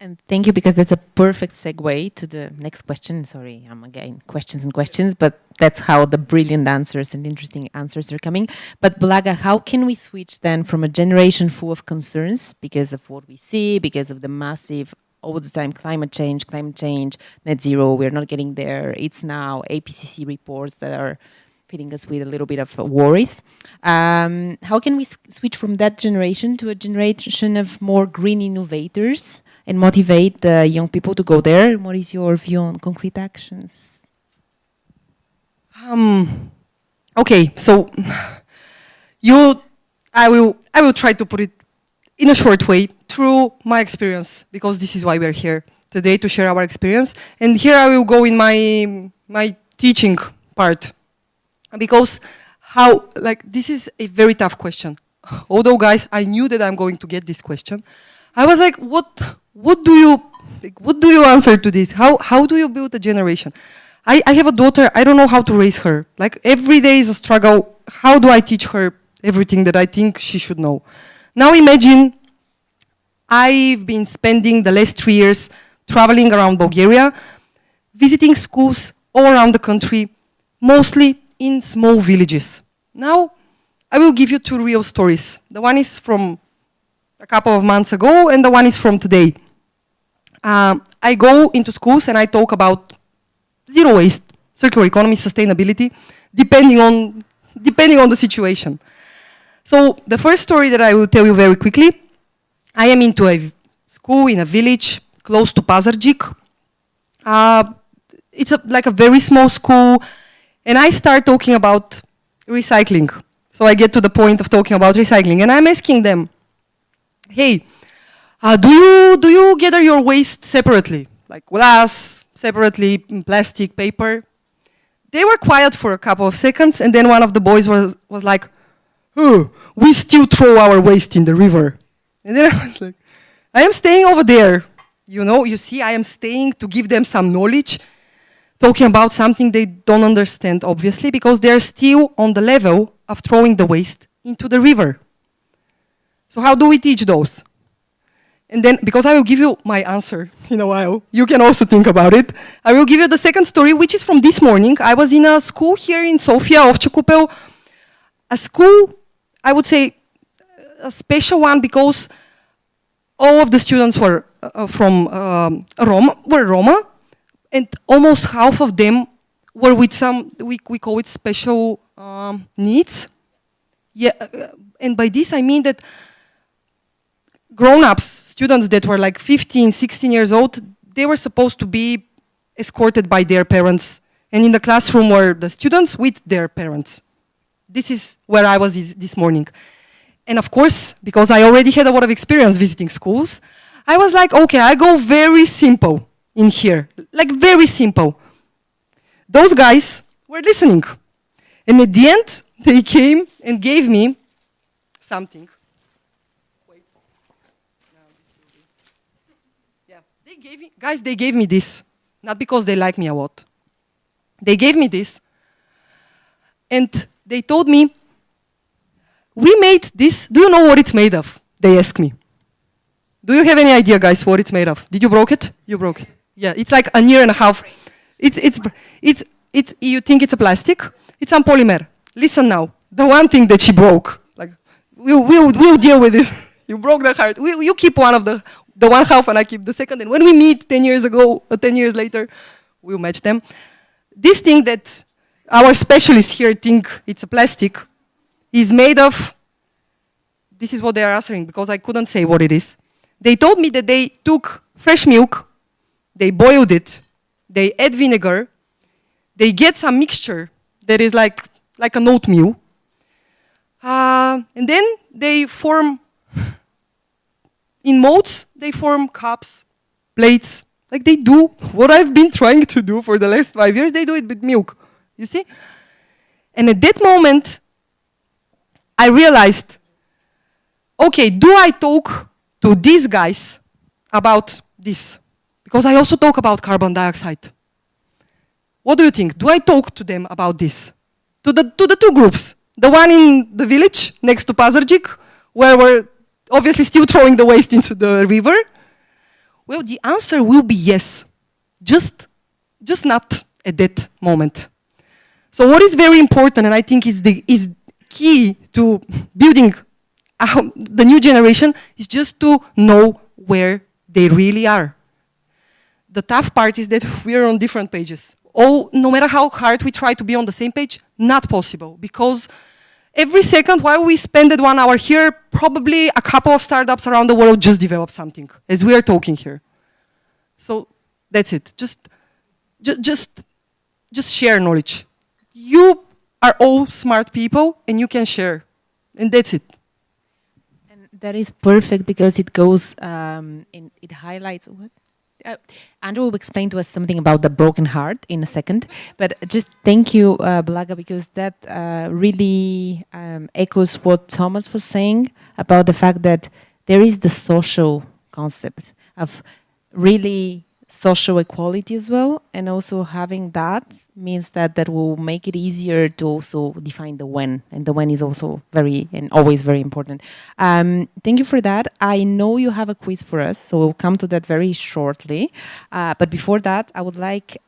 And thank you, because that's a perfect segue to the next question. Sorry, I'm again questions and questions, but that's how the brilliant answers and interesting answers are coming. But Blaga, how can we switch then from a generation full of concerns because of what we see, because of the massive, all the time, climate change, net zero, we're not getting there. It's now APCC reports that are filling us with a little bit of worries. How can we switch from that generation to a generation of more green innovators and motivate the young people to go there? What is your view on concrete actions? Okay, so I will try to put it in a short way through my experience, because this is why we're here today, to share our experience. And here I will go in my teaching part, because this is a very tough question. Although, guys, I knew that I'm going to get this question. I was like, what do you answer to this? How do you build a generation? I have a daughter, I don't know how to raise her. Like, every day is a struggle. How do I teach her everything that I think she should know? Now imagine I've been spending the last 3 years traveling around Bulgaria, visiting schools all around the country, mostly in small villages. Now, I will give you 2 real stories. The one is from a couple of months ago, and the one is from today. I go into schools and I talk about zero waste, circular economy, sustainability, depending on the situation. So the first story that I will tell you very quickly, I am into a school in a village close to Pazarjik. It's like a very small school, and I start talking about recycling. So I get to the point of talking about recycling, and I'm asking them, hey, do you gather your waste separately? Like glass, separately, plastic, paper? They were quiet for a couple of seconds, and then one of the boys was like, oh, we still throw our waste in the river. And then I was like, I am staying over there. You see, I am staying to give them some knowledge, talking about something they don't understand, obviously, because they're still on the level of throwing the waste into the river. So how do we teach those? And then, because I will give you my answer in a while, you can also think about it. I will give you the second story, which is from this morning. I was in a school here in Sofia, Ovce Cupel, a school, I would say, a special one, because all of the students were Roma, and almost half of them were with some, we call it special needs. Yeah, and by this I mean that grown-ups, students that were like 15, 16 years old, they were supposed to be escorted by their parents, and in the classroom were the students with their parents. This is where I was this morning. And of course, because I already had a lot of experience visiting schools, I was like, okay, I go very simple in here, like very simple. Those guys were listening. And at the end, they came and gave me something. Wait. Now this will be. Yeah, they gave me this. Not because they like me a lot. They gave me this. And they told me, we made this, do you know what it's made of? They asked me. Do you have any idea, guys, what it's made of? Did you broke it? You broke it. Yeah, it's like a year and a half. You think it's a plastic? It's a polymer. Listen now, the one thing that she broke, like, we'll deal with it. You broke the heart. You keep one of the one half and I keep the second. And when we meet 10 years ago, or 10 years later, we'll match them. This thing that our specialists here think it's a plastic is made of, this is what they are answering, because I couldn't say what it is. They told me that they took fresh milk, they boiled it, they add vinegar, they get some mixture, that is like an oatmeal. And then they form, in modes, they form cups, plates, like they do what I've been trying to do for the last 5 years, they do it with milk, you see? And at that moment, I realized, okay, do I talk to these guys about this? Because I also talk about carbon dioxide. What do you think? Do I talk to them about this? To the two groups. The one in the village next to Pazarjik, where we're obviously still throwing the waste into the river. Well, the answer will be yes. Just not at that moment. So what is very important, and I think is key to building the new generation, is just to know where they really are. The tough part is that we are on different pages. No matter how hard we try to be on the same page, not possible. Because every second while we spend 1 hour here, probably a couple of startups around the world just develop something, as we are talking here. So that's it. Just share knowledge. You are all smart people, and you can share. And that's it. And that is perfect because it goes, it highlights what? Andrew will explain to us something about the broken heart in a second, but just thank you, Blaga, because that really echoes what Thomas was saying about the fact that there is the social concept of really social equality as well, and also having that means that will make it easier to also define the when, and the when is also always very important. Thank you for that. I know you have a quiz for us, so we'll come to that very shortly. But before that, I would like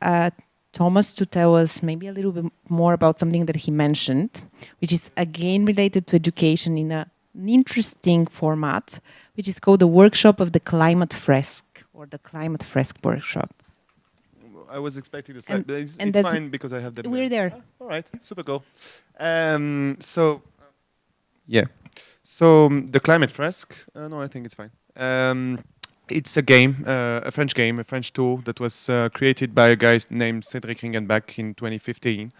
Thomas to tell us maybe a little bit more about something that he mentioned, which is again related to education in an interesting format, which is called the Workshop of the Climate Fresk, or the Climate Fresk Workshop. I was expecting a slide, but it's fine because I have that. We're there. All right, super cool. So the Climate Fresk, no, I think it's fine. It's a game, a French tool that was created by a guy named Cedric Ringenbach in 2015.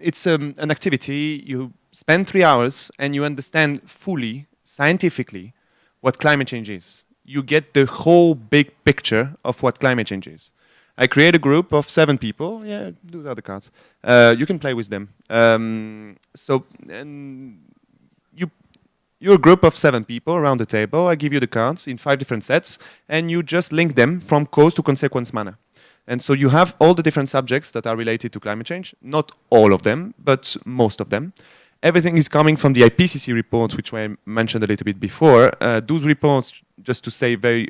It's an activity. You spend 3 hours and you understand fully, scientifically, what climate change is. You get the whole big picture of what climate change is. I create a group of 7 people. Yeah, those are the cards. You can play with them. You're a group of 7 people around the table. I give you the cards in 5 different sets, and you just link them from cause to consequence manner. And so you have all the different subjects that are related to climate change. Not all of them, but most of them. Everything is coming from the IPCC reports, which I mentioned a little bit before. Those reports, just to say very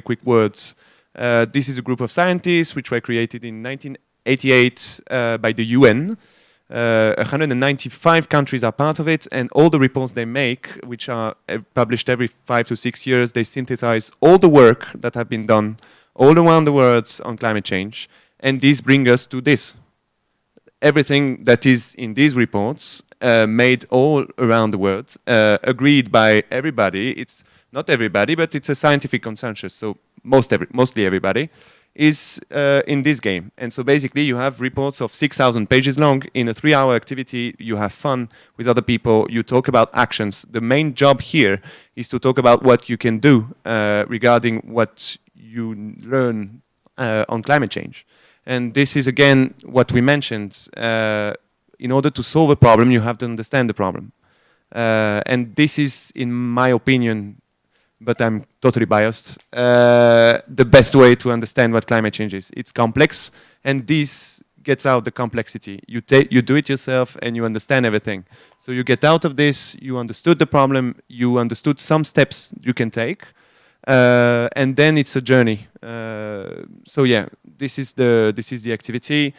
quick words, this is a group of scientists which were created in 1988 by the UN. 195 countries are part of it, and all the reports they make, which are published every 5 to 6 years, they synthesize all the work that have been done all around the world on climate change, and this brings us to this. Everything that is in these reports, made all around the world, agreed by everybody. It's not everybody, but it's a scientific consensus, so mostly everybody is in this game. And so basically you have reports of 6,000 pages long. In a 3-hour activity, you have fun with other people, you talk about actions. The main job here is to talk about what you can do regarding what you learn on climate change. And this is again what we mentioned. In order to solve a problem, you have to understand the problem. And this is, in my opinion, but I'm totally biased, the best way to understand what climate change is. It's complex, and this gets out the complexity. You do it yourself, and you understand everything. So you get out of this, you understood the problem, you understood some steps you can take, and then it's a journey. So yeah, this is the activity.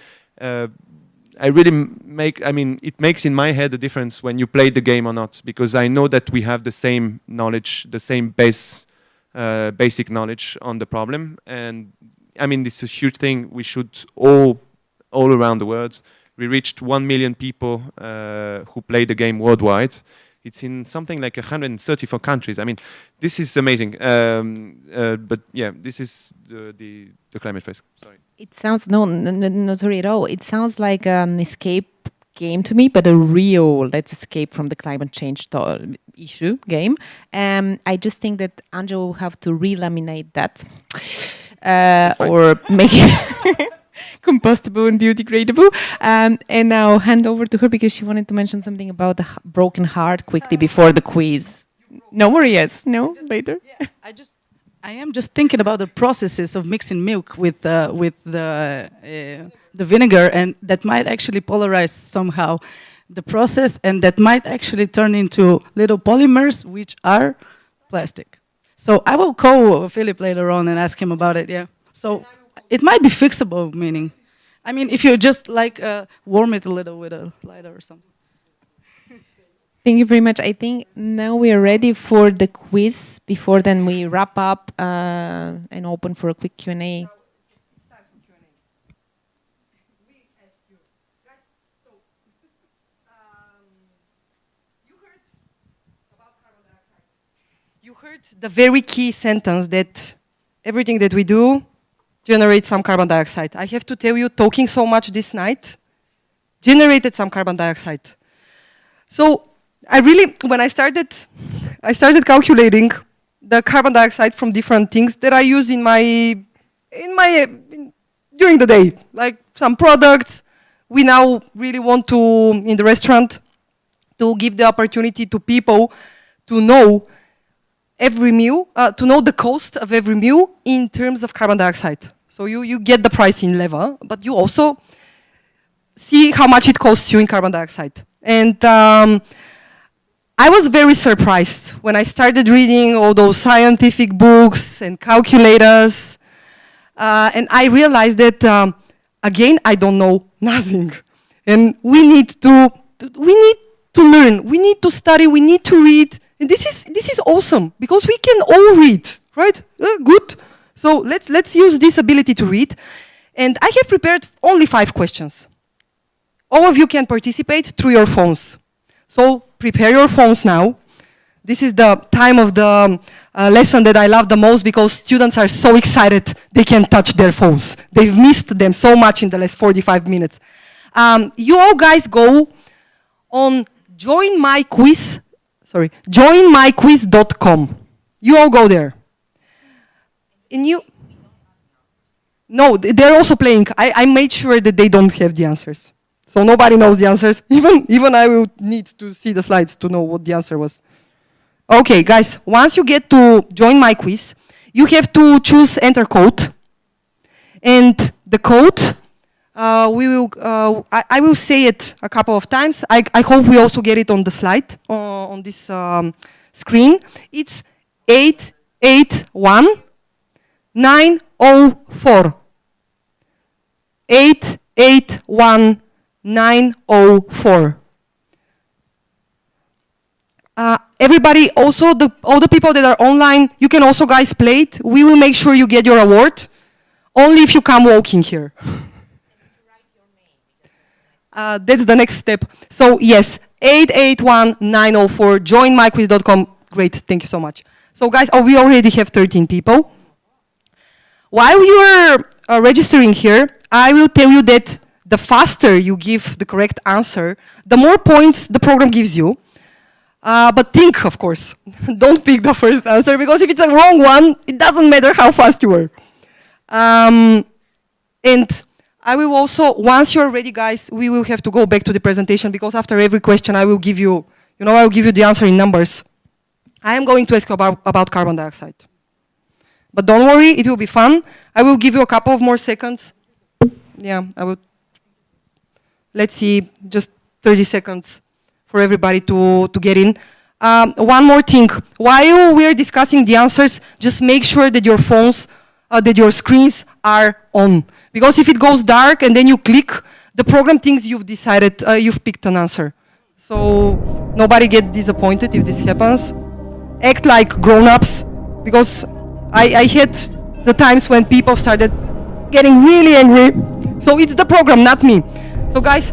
It makes in my head a difference when you play the game or not, because I know that we have the same knowledge, the same basic knowledge on the problem. And I mean, this is a huge thing. We should all around the world. We reached 1 million people who play the game worldwide. It's in something like 134 countries. I mean, this is amazing. But yeah, this is the Climate Fest. Sorry. It sounds not sorry at all. It sounds like an escape game to me, but a real let's escape from the climate change issue game. I just think that Anja will have to relaminate that or make it compostable and biodegradable. And now hand over to her because she wanted to mention something about the broken heart quickly before the quiz. No more yes, no later. Yeah, I am just thinking about the processes of mixing milk with the vinegar, and that might actually polarize somehow the process, and that might actually turn into little polymers, which are plastic. So I will call Philip later on and ask him about it. Yeah. So it might be fixable, meaning, I mean, if you just like warm it a little with a lighter or something. Thank you very much. I think now we are ready for the quiz. Before then, we wrap up and open for a quick Q&A. You heard the very key sentence that everything that we do generates some carbon dioxide. I have to tell you, talking so much this night generated some carbon dioxide. So I really, when I started calculating the carbon dioxide from different things that I use during the day, like some products. We now really want to, in the restaurant, to give the opportunity to people to know every meal, to know the cost of every meal in terms of carbon dioxide. So you get the pricing level, but you also see how much it costs you in carbon dioxide. And I was very surprised when I started reading all those scientific books and calculators, and I realized that, again, I don't know nothing. And we need to learn, we need to study, we need to read. And this is awesome, because we can all read, right? Good. So let's use this ability to read. And I have prepared only 5 questions. All of you can participate through your phones. So prepare your phones now. This is the time of the lesson that I love the most, because students are so excited they can touch their phones. They've missed them so much in the last 45 minutes. You all guys go on joinmyquiz.com. You all go there. And no, they're also playing. I made sure that they don't have the answers. So nobody knows the answers. Even I will need to see the slides to know what the answer was. Okay, guys, once you get to join my quiz, you have to choose enter code. And the code, I will say it a couple of times. I hope we also get it on the slide, on this screen. It's 881904. 881904. Everybody, also all the people that are online, you can also guys play it. We will make sure you get your award, only if you come walking here. That's the next step. So yes, 881904, joinmyquiz.com. Great, thank you so much. So guys, we already have 13 people. While you are registering here, I will tell you that the faster you give the correct answer, the more points the program gives you. But think, of course, don't pick the first answer, because if it's a wrong one, it doesn't matter how fast you were. And I will also, once you're ready, guys, we will have to go back to the presentation, because after every question, I will give you, I will give you the answer in numbers. I am going to ask you about carbon dioxide. But don't worry, it will be fun. I will give you a couple of more seconds. Yeah, I will. Let's see, just 30 seconds for everybody to get in. One more thing. While we're discussing the answers, just make sure that your phones, that your screens are on. Because if it goes dark and then you click, the program thinks you've decided, you've picked an answer. So nobody get disappointed if this happens. Act like grown-ups, because I had the times when people started getting really angry. So it's the program, not me. So guys,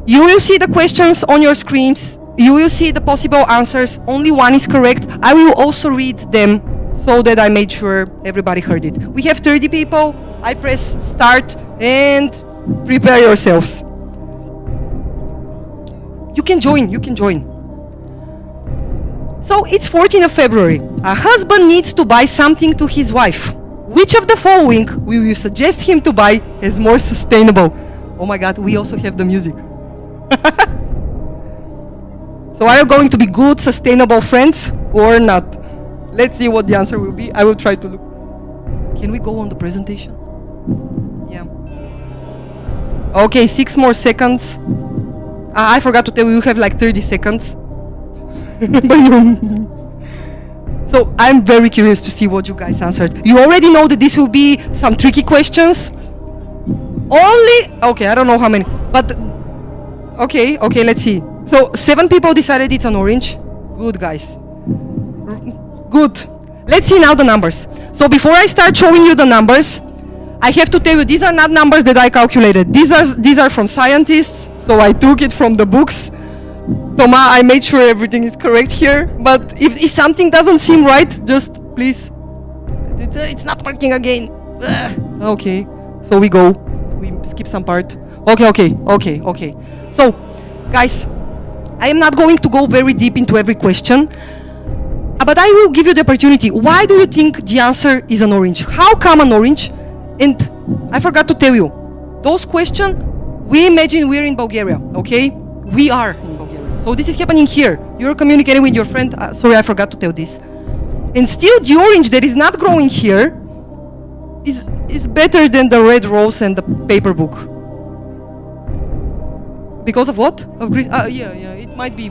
you will see the questions on your screens. You will see the possible answers. Only one is correct. I will also read them so that I made sure everybody heard it. We have 30 people. I press start and prepare yourselves. You can join, you can join. So it's 14th of February. A husband needs to buy something to his wife. Which of the following will you suggest him to buy as more sustainable? Oh my God, we also have the music. So are you going to be good, sustainable friends or not? Let's see what the answer will be. I will try to look. Can we go on the presentation? Yeah. Okay, 6 more seconds. I forgot to tell you, you have like 30 seconds. So I'm very curious to see what you guys answered. You already know that this will be some tricky questions. Okay, I don't know how many, but okay, let's see. So 7 people decided it's an orange. Good, guys. Good. Let's see now the numbers. So before I start showing you the numbers, I have to tell you these are not numbers that I calculated. These are from scientists, so I took it from the books. Thomas, I made sure everything is correct here, but if something doesn't seem right, just please. It's not working again. Ugh. Okay, so we skip some part. Okay. So, guys, I am not going to go very deep into every question, but I will give you the opportunity. Why do you think the answer is an orange? How come an orange? And I forgot to tell you, those questions, we imagine we're in Bulgaria, okay? We are in Bulgaria. So this is happening here. You're communicating with your friend. Sorry, I forgot to tell this. And still, the orange that is not growing here is better than the red rose and the paper book. Because of what? Of green? Yeah, it might be.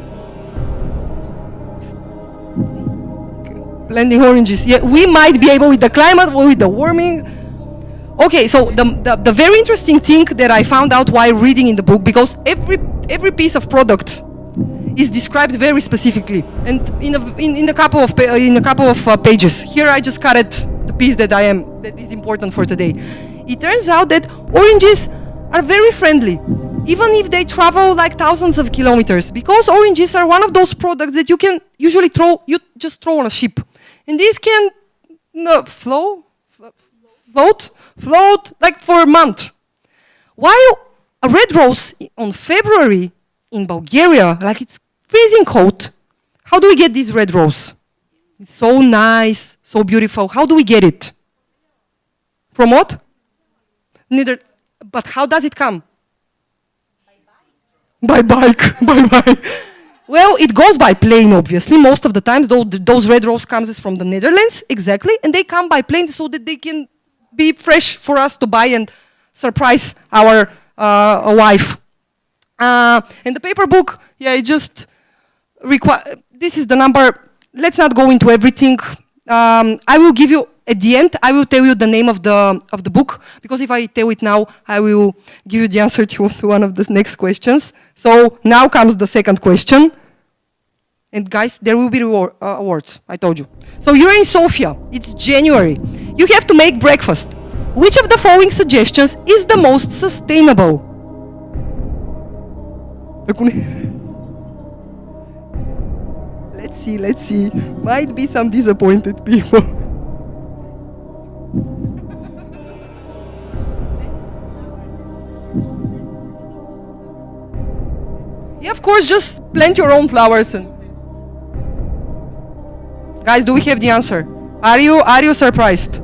Blending oranges. Yeah, we might be able with the climate, with the warming. Okay, so the very interesting thing that I found out while reading in the book, because every piece of product is described very specifically, and in a couple of pages. Here I just cut the piece that is important for today. It turns out that oranges are very friendly, even if they travel like thousands of kilometers, because oranges are one of those products that you can usually just throw on a ship, and these can float like for a month. While a red rose on February in Bulgaria, like it's freezing cold, how do we get this red rose? It's so nice, so beautiful. How do we get it? From what? Neither. But how does it come? By bike. By bike. Well, it goes by plane, obviously. Most of the times, those red rose comes from the Netherlands, exactly, and they come by plane so that they can be fresh for us to buy and surprise our wife. And the paper book, yeah, it just this is the number. Let's not go into everything. I will give you at the end. I will tell you the name of the book, because if I tell it now, I will give you the answer to one of the next questions. So now comes the second question. And guys, there will be awards, I told you. So you're in Sofia, it's January. You have to make breakfast. Which of the following suggestions is the most sustainable? Let's see. Might be some disappointed people. Yeah, of course, just plant your own flowers and... Guys, do we have the answer? Are you surprised?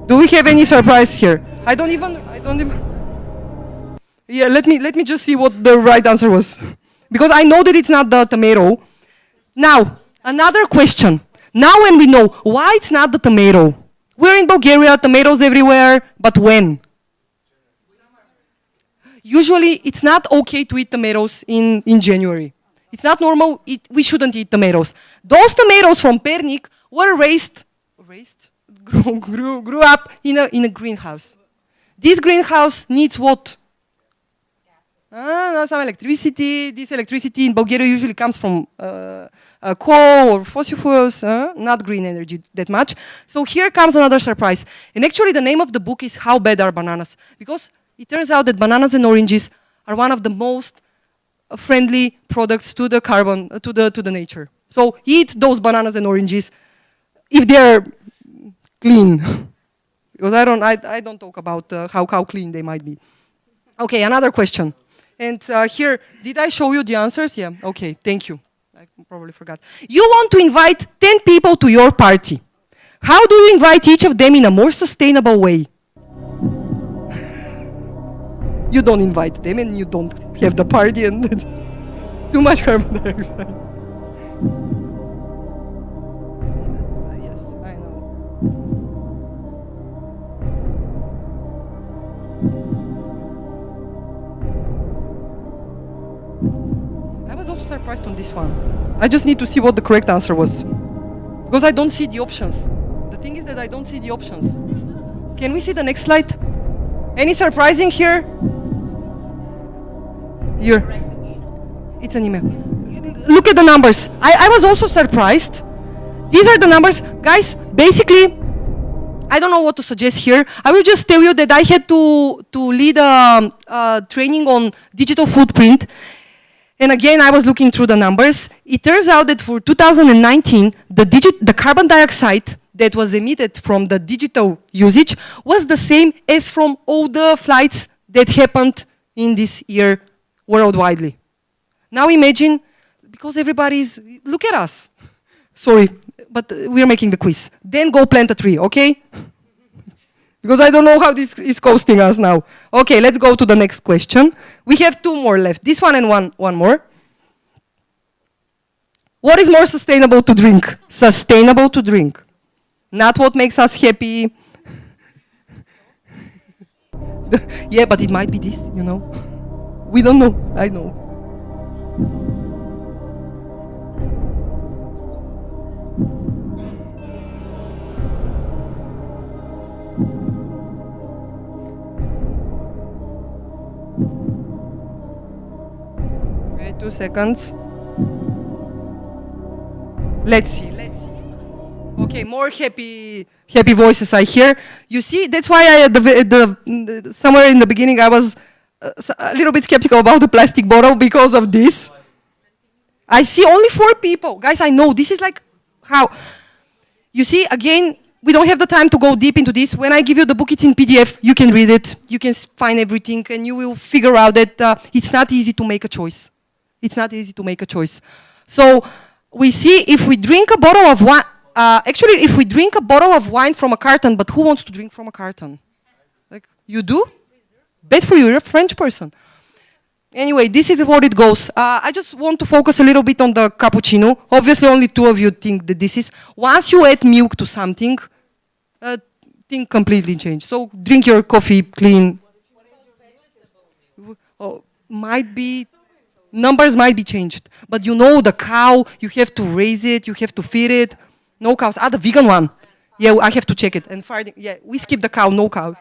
Do we have any surprise here? I don't even. Yeah, let me just see what the right answer was, because I know that it's not the tomato. Now, another question. Now when we know why it's not the tomato. We're in Bulgaria, tomatoes everywhere, but when? Usually, it's not okay to eat tomatoes in January. It's not normal. We shouldn't eat tomatoes. Those tomatoes from Pernik were grew up in a greenhouse. This greenhouse needs what? Some electricity. This electricity in Bulgaria usually comes from coal or fossil fuels, not green energy that much. So here comes another surprise. And actually the name of the book is How Bad Are Bananas? Because it turns out that bananas and oranges are one of the most friendly products to the carbon, to the nature. So eat those bananas and oranges if they're clean. Because I don't talk about how clean they might be. Okay, another question. And here, did I show you the answers? Yeah, okay, thank you. I probably forgot. You want to invite 10 people to your party. How do you invite each of them in a more sustainable way? You don't invite them and you don't have the party and too much carbon dioxide. Yes, I know. I was also surprised on this one. I just need to see what the correct answer was. Because I don't see the options. The thing is that I don't see the options. Can we see the next slide? Any surprising here? Here. It's an email. Look at the numbers. I was also surprised. These are the numbers. Guys, basically, I don't know what to suggest here. I will just tell you that I had to lead a training on digital footprint. And again, I was looking through the numbers. It turns out that for 2019, the carbon dioxide that was emitted from the digital usage was the same as from all the flights that happened in this year worldwide. Now imagine, because everybody's, look at us. Sorry, but we're making the quiz. Then go plant a tree, okay? Because I don't know how this is costing us now. Okay, let's go to the next question. We have two more left. This one and one more. What is more sustainable to drink? Sustainable to drink. Not what makes us happy. Yeah, but it might be this, you know. We don't know. I know. Wait 2 seconds. Let's see. Okay, more happy voices I hear. You see, that's why somewhere in the beginning I was a little bit skeptical about the plastic bottle because of this. I see only 4 people. Guys, I know, this is like, how? You see, again, we don't have the time to go deep into this. When I give you the book, it's in PDF, you can read it, you can find everything, and you will figure out that it's not easy to make a choice. It's not easy to make a choice. So, we see if we drink a bottle of wine, actually, if we drink a bottle of wine from a carton, but who wants to drink from a carton? Like, you do? Bad for you, you're a French person. Anyway, this is what it goes. I just want to focus a little bit on the cappuccino. Obviously, only 2 of you think that this is. Once you add milk to something, thing completely changes. So drink your coffee clean. Oh, might be, numbers might be changed. But you know the cow, you have to raise it, you have to feed it. No cows. The vegan one. Yeah, I have to check it. And Friday, yeah, we skip the cow, no cow.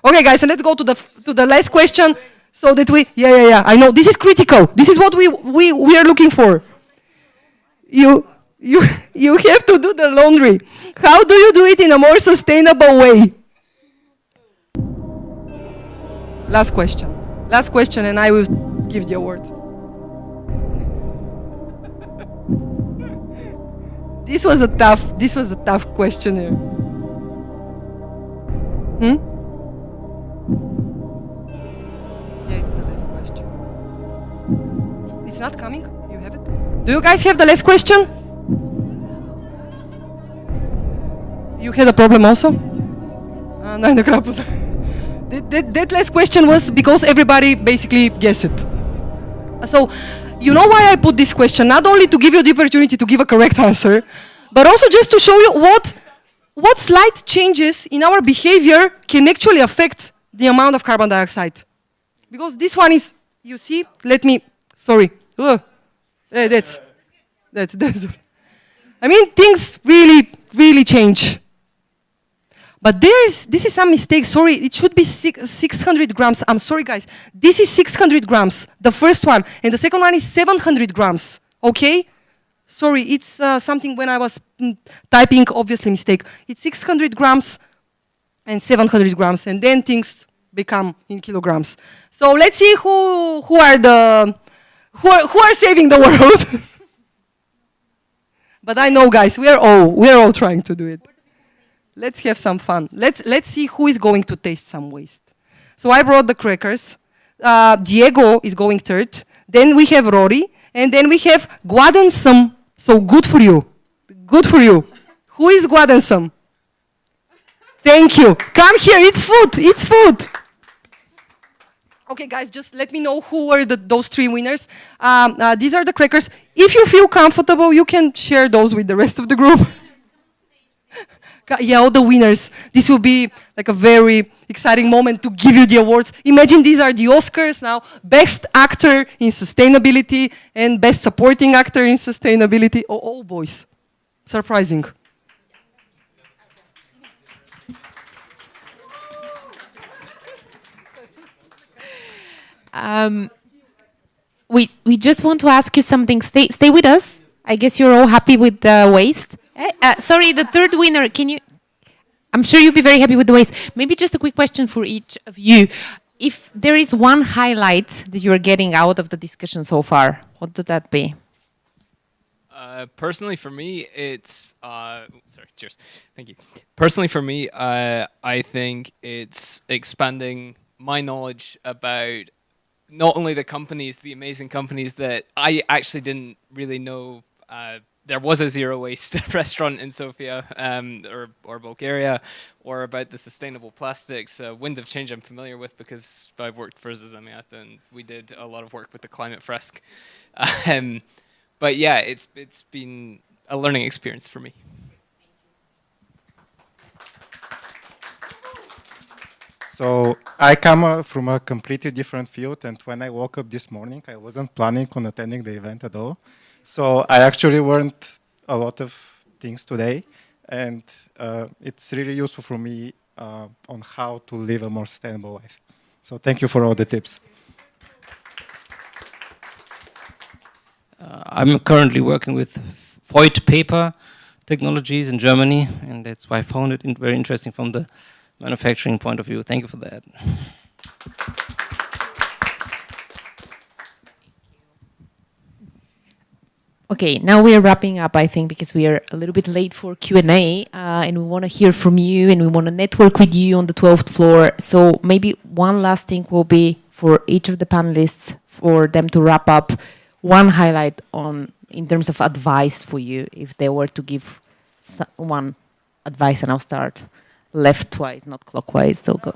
Okay, guys, so let's go to the last question. So that yeah, I know, this is critical. This is what we are looking for. You have to do the laundry. How do you do it in a more sustainable way? Last question, and I will give the award. This was a tough question here. Yeah, it's the last question. It's not coming? You have it? Do you guys have the last question? You had a problem also? That last question was because everybody basically guessed it. So, you know why I put this question? Not only to give you the opportunity to give a correct answer, but also just to show you what slight changes in our behavior can actually affect the amount of carbon dioxide. Because this one is, you see, sorry. That's. I mean, things really change. But this is some mistake, sorry, it should be 600 grams. I'm sorry, guys. This is 600 grams, the first one, and the second one is 700 grams, okay? Sorry, it's something when I was typing, obviously mistake. It's 600 grams and 700 grams, and then things become in kilograms. So let's see who are saving the world. But I know, guys, we are all trying to do it. Let's have some fun. Let's see who is going to taste some waste. So I brought the crackers. Diego is going third. Then we have Rory. And then we have Guadensum. So good for you. Good for you. Who is Guadensum? Thank you. Come here. It's food. It's food. Okay, guys, just let me know who were those three winners. These are the crackers. If you feel comfortable, you can share those with the rest of the group. Yeah, all the winners. This will be like a very exciting moment to give you the awards. Imagine these are the Oscars now. Best Actor in Sustainability and Best Supporting Actor in Sustainability. Oh, boys. Surprising. We just want to ask you something. Stay with us. I guess you're all happy with the waste. Sorry, the third winner. Can you? I'm sure you'll be very happy with the waste. Maybe just a quick question for each of you. If there is one highlight that you are getting out of the discussion so far, what would that be? Personally, for me, it's sorry. Cheers. Thank you. Personally, for me, I think it's expanding my knowledge about not only the companies, the amazing companies that I actually didn't really know. There was a zero waste restaurant in Sofia or Bulgaria, or about the sustainable plastics. Wind of Change I'm familiar with because I've worked for Zazamiat and we did a lot of work with the climate fresque. But yeah, it's been a learning experience for me. So I come from a completely different field, and when I woke up this morning, I wasn't planning on attending the event at all. So I actually learned a lot of things today, and it's really useful for me on how to live a more sustainable life. So thank you for all the tips. I'm currently working with void paper technologies in Germany, and that's why I found it very interesting from the manufacturing point of view. Thank you for that. Okay, now we are wrapping up, I think, because we are a little bit late for Q&A, and we want to hear from you, and we want to network with you on the 12th floor. So maybe one last thing will be for each of the panelists, for them to wrap up one highlight on, in terms of advice for you, if they were to give one advice, and I'll start left-wise, not clockwise, so go.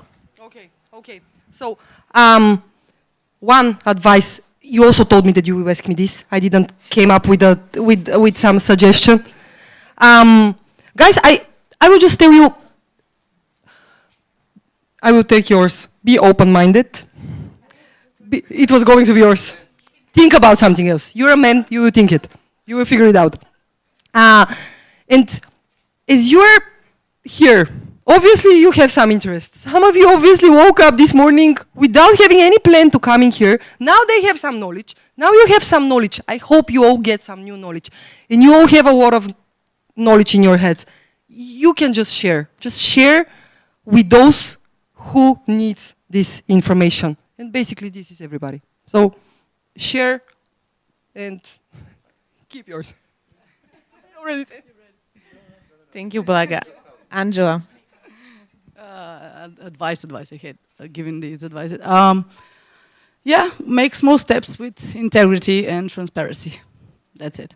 Okay. So, one advice. You also told me that you will ask me this. I didn't came up with some suggestion. Guys, I will just tell you. I will take yours. Be open-minded. It was going to be yours. Think about something else. You're a man. You will think it. You will figure it out. And as you're here, obviously you have some interests. Some of you obviously woke up this morning without having any plan to come in here. Now they have some knowledge. Now you have some knowledge. I hope you all get some new knowledge. And you all have a lot of knowledge in your heads. You can just share. Just share with those who needs this information. And basically this is everybody. So share and keep yours. Thank you, Blaga. Angela. Advice I hate giving these advice. Yeah, make small steps with integrity and transparency. That's it.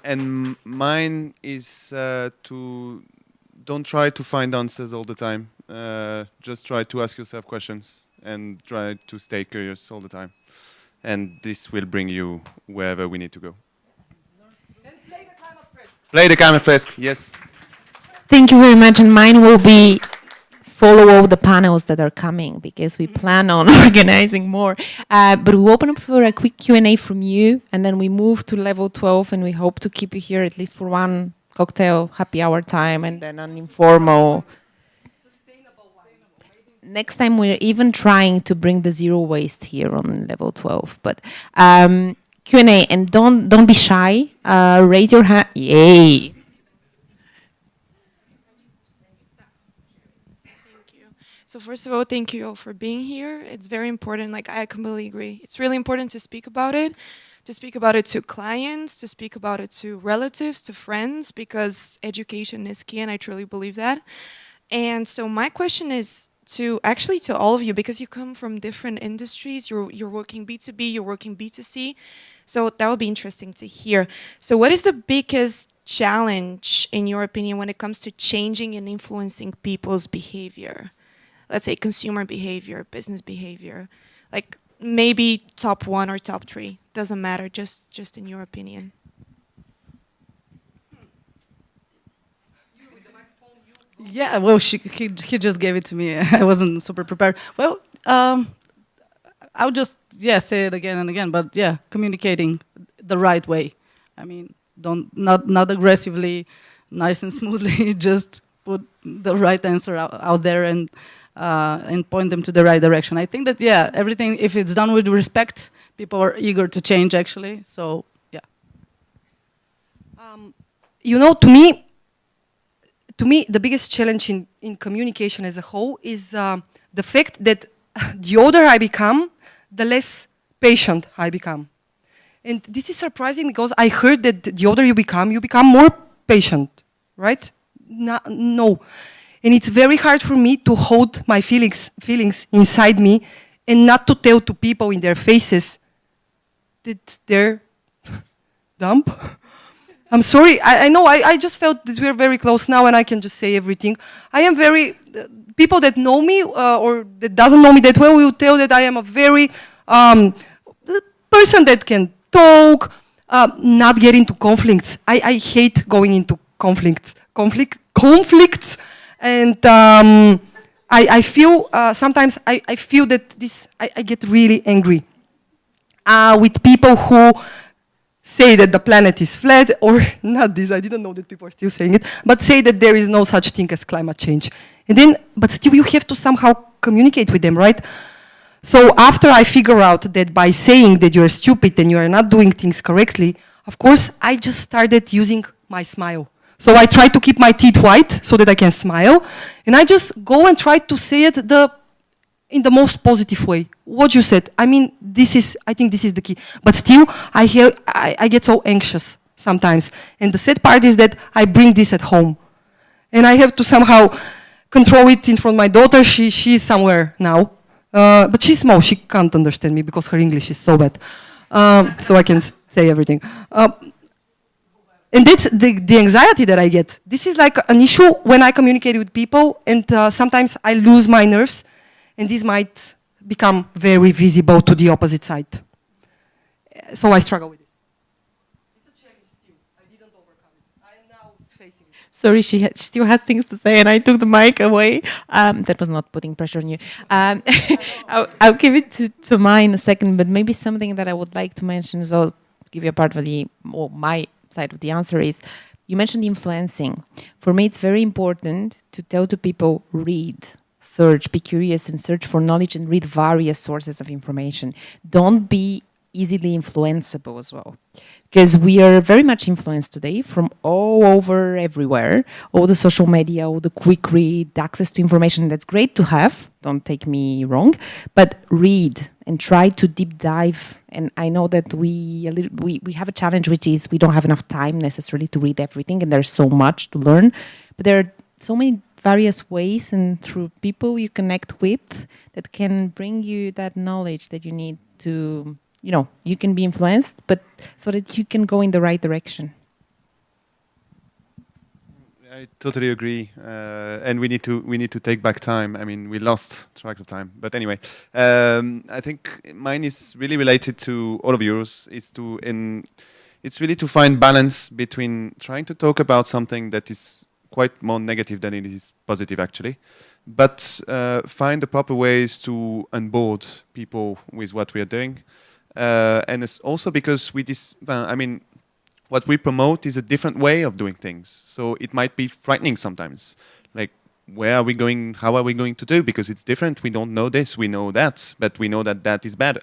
And mine is to don't try to find answers all the time. Just try to ask yourself questions and try to stay curious all the time. And this will bring you wherever we need to go. Play the climate fresque, yes. Thank you very much, and mine will be follow all the panels that are coming, because we plan on organizing more. But we'll open up for a quick Q&A from you, and then we move to level 12, and we hope to keep you here at least for one cocktail happy hour time, and then an informal. Next time we're even trying to bring the zero waste here on level 12. But Q&A, and don't be shy. Raise your hand. Yay! Thank you. So first of all, thank you all for being here. It's very important. Like, I completely agree. It's really important to speak about it, to speak about it to clients, to speak about it to relatives, to friends, because education is key, and I truly believe that. And so my question is to actually to all of you, because you come from different industries, you're working B2B, you're working B2C, so that would be interesting to hear. So what is the biggest challenge, in your opinion, when it comes to changing and influencing people's behavior? Let's say consumer behavior, business behavior, like maybe top 1 or top 3, doesn't matter, just in your opinion. Yeah, well, he just gave it to me. I wasn't super prepared. Well, I'll just, say it again and again, but yeah, communicating the right way. I mean, not aggressively, nice and smoothly, just put the right answer out there and point them to the right direction. I think that, everything, if it's done with respect, people are eager to change, actually, so, yeah. You know, to me, the biggest challenge in communication as a whole is the fact that the older I become, the less patient I become. And this is surprising because I heard that the older you become more patient, right? No. And it's very hard for me to hold my feelings inside me and not to tell to people in their faces that they're dumb. I'm sorry, I know, I just felt that we're very close now and I can just say everything. I am very, people that know me or that doesn't know me that well will tell that I am a very person that can talk, not get into conflicts. I hate going into conflicts. And I feel, sometimes I feel that I get really angry with people who say that the planet is flat, or not this, I didn't know that people are still saying it, but say that there is no such thing as climate change. And then, but still you have to somehow communicate with them, right? So after I figure out that by saying that you're stupid and you are not doing things correctly, of course, I just started using my smile. So I try to keep my teeth white so that I can smile, and I just go and try to say it in the most positive way. What you said, I mean, I think this is the key. But still, I get so anxious sometimes. And the sad part is that I bring this at home. And I have to somehow control it in front of my daughter. She's somewhere now. But she's small, she can't understand me because her English is so bad. So I can say everything. And that's the anxiety that I get. This is like an issue when I communicate with people, and sometimes I lose my nerves. And this might become very visible to the opposite side. So I struggle with this. It's a challenge still. I didn't overcome it. I am now facing it. Sorry, she still has things to say, and I took the mic away. That was not putting pressure on you. I'll give it to mine in a second, but maybe something that I would like to mention as well, give you a part of my side of the answer is, you mentioned influencing. For me, it's very important to tell to people, read. Search, be curious and search for knowledge and read various sources of information. Don't be easily influenceable as well. Because we are very much influenced today from all over everywhere, all the social media, all the quick read, access to information. That's great to have, don't take me wrong, but read and try to deep dive. And I know that we have a challenge, which is we don't have enough time necessarily to read everything, and there's so much to learn. But there are so many various ways and through people you connect with that can bring you that knowledge that you need to, you can be influenced, but so that you can go in the right direction. I totally agree, and we need to take back time. I mean, we lost track of time, but anyway, I think mine is really related to all of yours. It's really to find balance between trying to talk about something that is quite more negative than it is positive, actually, but find the proper ways to onboard people with what we are doing, and it's also because what we promote is a different way of doing things, so it might be frightening sometimes, like where are we going, how are we going to do, because it's different, we don't know this, we know that, but we know that is bad.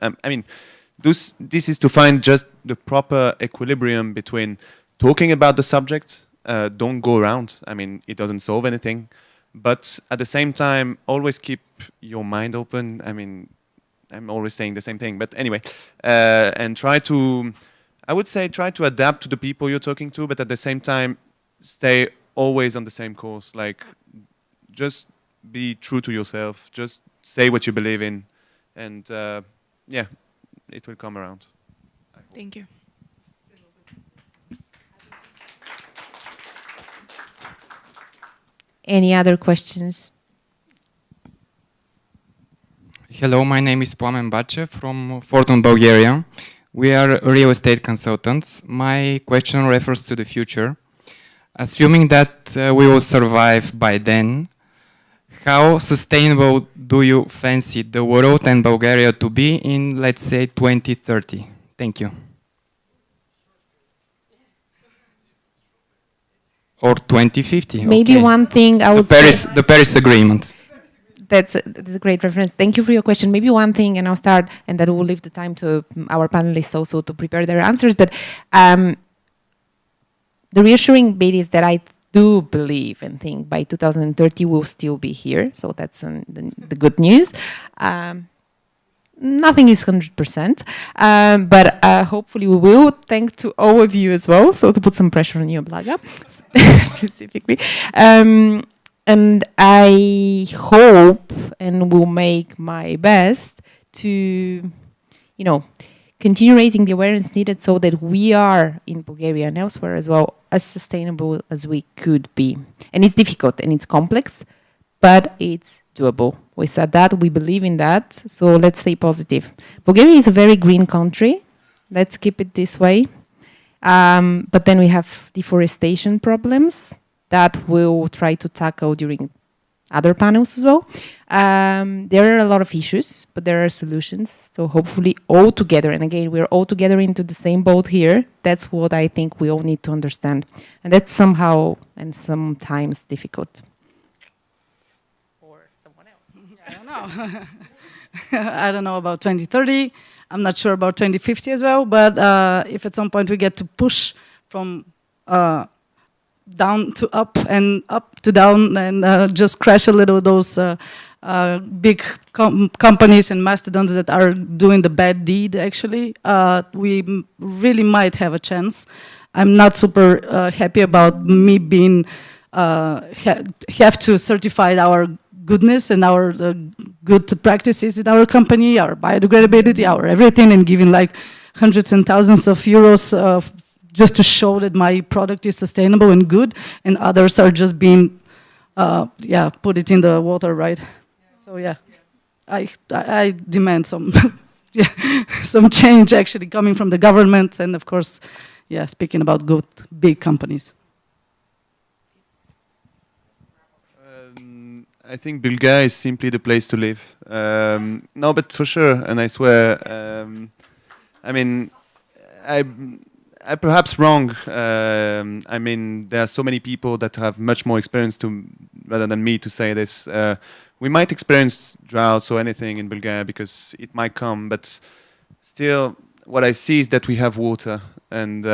This is to find just the proper equilibrium between talking about the subject. Don't go around. I mean, it doesn't solve anything. But at the same time, always keep your mind open. I mean, I'm always saying the same thing. But anyway, and try to I would say try to adapt to the people you're talking to, but at the same time, stay always on the same course. Like, just be true to yourself. Just say what you believe in, and yeah, it will come around. Thank you. Any other questions? Hello, my name is Plamen Bace from Fortune, Bulgaria. We are real estate consultants. My question refers to the future. Assuming that we will survive by then, how sustainable do you fancy the world and Bulgaria to be in, let's say, 2030? Thank you. Or 2050. Maybe okay. one thing I would say. The Paris Agreement. That's a great reference. Thank you for your question. Maybe one thing, and I'll start, and that will leave the time to our panelists also to prepare their answers. But the reassuring bit is that I do believe and think by 2030 we'll still be here. So that's the good news. Nothing is 100%, but hopefully we will, thanks to all of you as well. So to put some pressure on you, Blaga, specifically. And I hope and will make my best to, continue raising the awareness needed so that we are in Bulgaria and elsewhere as well as sustainable as we could be. And it's difficult and it's complex, but it's doable. We said that, we believe in that, so let's stay positive. Bulgaria is a very green country. Let's keep it this way. But then we have deforestation problems that we'll try to tackle during other panels as well. There are a lot of issues, but there are solutions. So hopefully all together, and again, we're all together into the same boat here. That's what I think we all need to understand. And that's somehow and sometimes difficult. Or someone else. I don't know. I don't know about 2030. I'm not sure about 2050 as well, but if at some point we get to push from down to up and up to down and just crash a little those big companies and mastodons that are doing the bad deed, actually, we really might have a chance. I'm not super happy about me being, have to certify our goodness and our good practices in our company, our biodegradability, our everything, and giving like hundreds and thousands of euros just to show that my product is sustainable and good, and others are just being, put it in the water, right? So yeah, I demand some, some change actually coming from the government, and of course, speaking about good big companies. I think Bulgaria is simply the place to live. No, but for sure, and I swear, I mean, I'm perhaps wrong. I mean, there are so many people that have much more experience rather than me to say this. We might experience droughts or anything in Bulgaria because it might come, but still, what I see is that we have water, and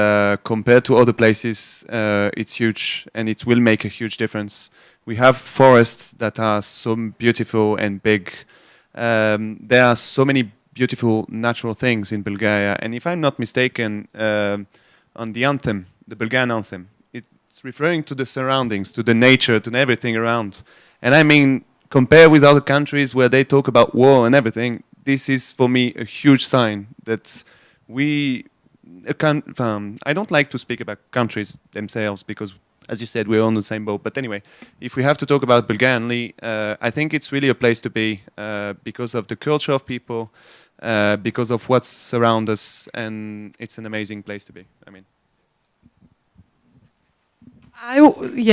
compared to other places, it's huge, and it will make a huge difference. We have forests that are so beautiful and big. There are so many beautiful natural things in Bulgaria, and if I'm not mistaken, on the anthem, the Bulgarian anthem, it's referring to the surroundings, to the nature, to everything around. And I mean, compare with other countries where they talk about war and everything, this is for me a huge sign that I don't like to speak about countries themselves because, as you said, we're on the same boat. But anyway, if we have to talk about Bulgaria, I think it's really a place to be because of the culture of people, because of what's around us, and it's an amazing place to be. I mean,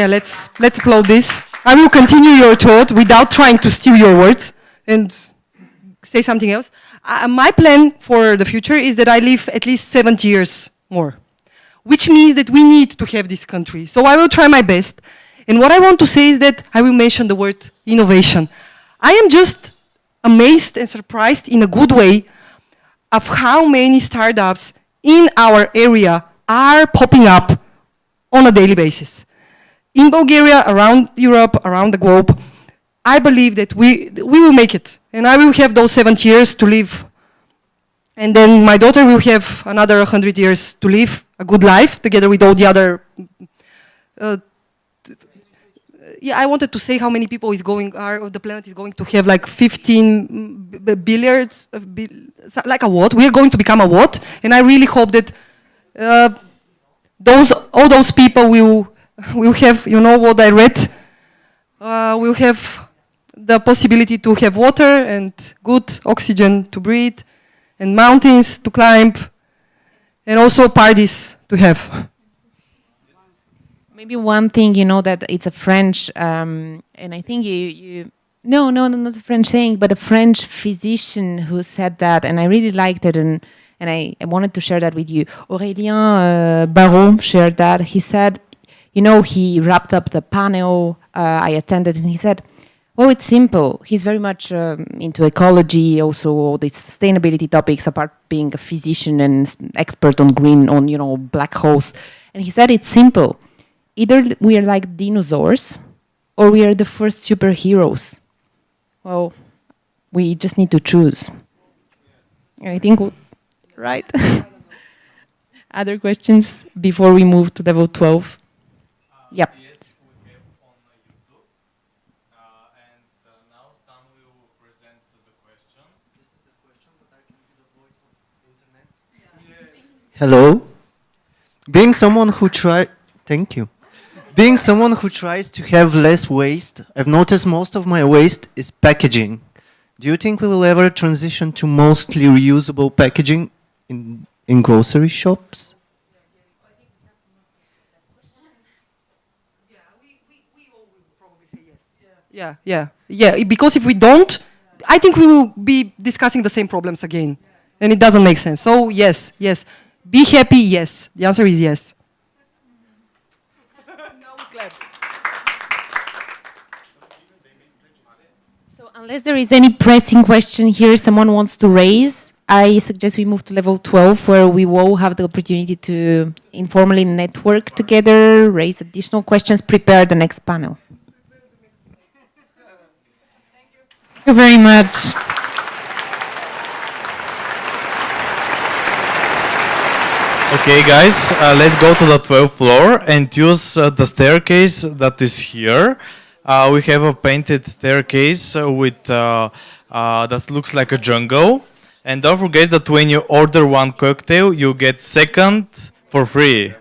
let's applaud this. I will continue your thought without trying to steal your words and say something else. My plan for the future is that I live at least 70 years more, which means that we need to have this country. So I will try my best. And what I want to say is that I will mention the word innovation. I am just amazed and surprised in a good way of how many startups in our area are popping up on a daily basis. In Bulgaria, around Europe, around the globe, I believe that we will make it. And I will have those 7 years to live And then my daughter will have another 100 years to live a good life together with all the other. Yeah, I wanted to say how many people the planet is going to have like 15 billiards, like a what? We're going to become a what? And I really hope that all those people will have, you know what I read, will have the possibility to have water and good oxygen to breathe, and mountains to climb, and also parties to have. Maybe one thing, you know, that it's a French, and I think no, not a French saying, but a French physician who said that, and I really liked it, and I wanted to share that with you. Aurélien Barraud shared that. He said, you know, he wrapped up the panel I attended, and he said, well, it's simple. He's very much into ecology, also all these sustainability topics, apart being a physician and expert on you know, black holes. And he said it's simple. Either we are like dinosaurs, or we are the first superheroes. Well, we just need to choose. And I think, right? Other questions before we move to level 12? Yep. Hello. Being someone who tries to have less waste, I've noticed most of my waste is packaging. Do you think we will ever transition to mostly reusable packaging in grocery shops? Yeah. Because if we don't, I think we will be discussing the same problems again, and it doesn't make sense. So yes. Be happy, yes. The answer is yes. So unless there is any pressing question here someone wants to raise, I suggest we move to level 12, where we will have the opportunity to informally network together, raise additional questions, prepare the next panel. Thank you very much. Okay, guys, let's go to the 12th floor and use the staircase that is here. We have a painted staircase with that looks like a jungle. And don't forget that when you order one cocktail, you get second for free.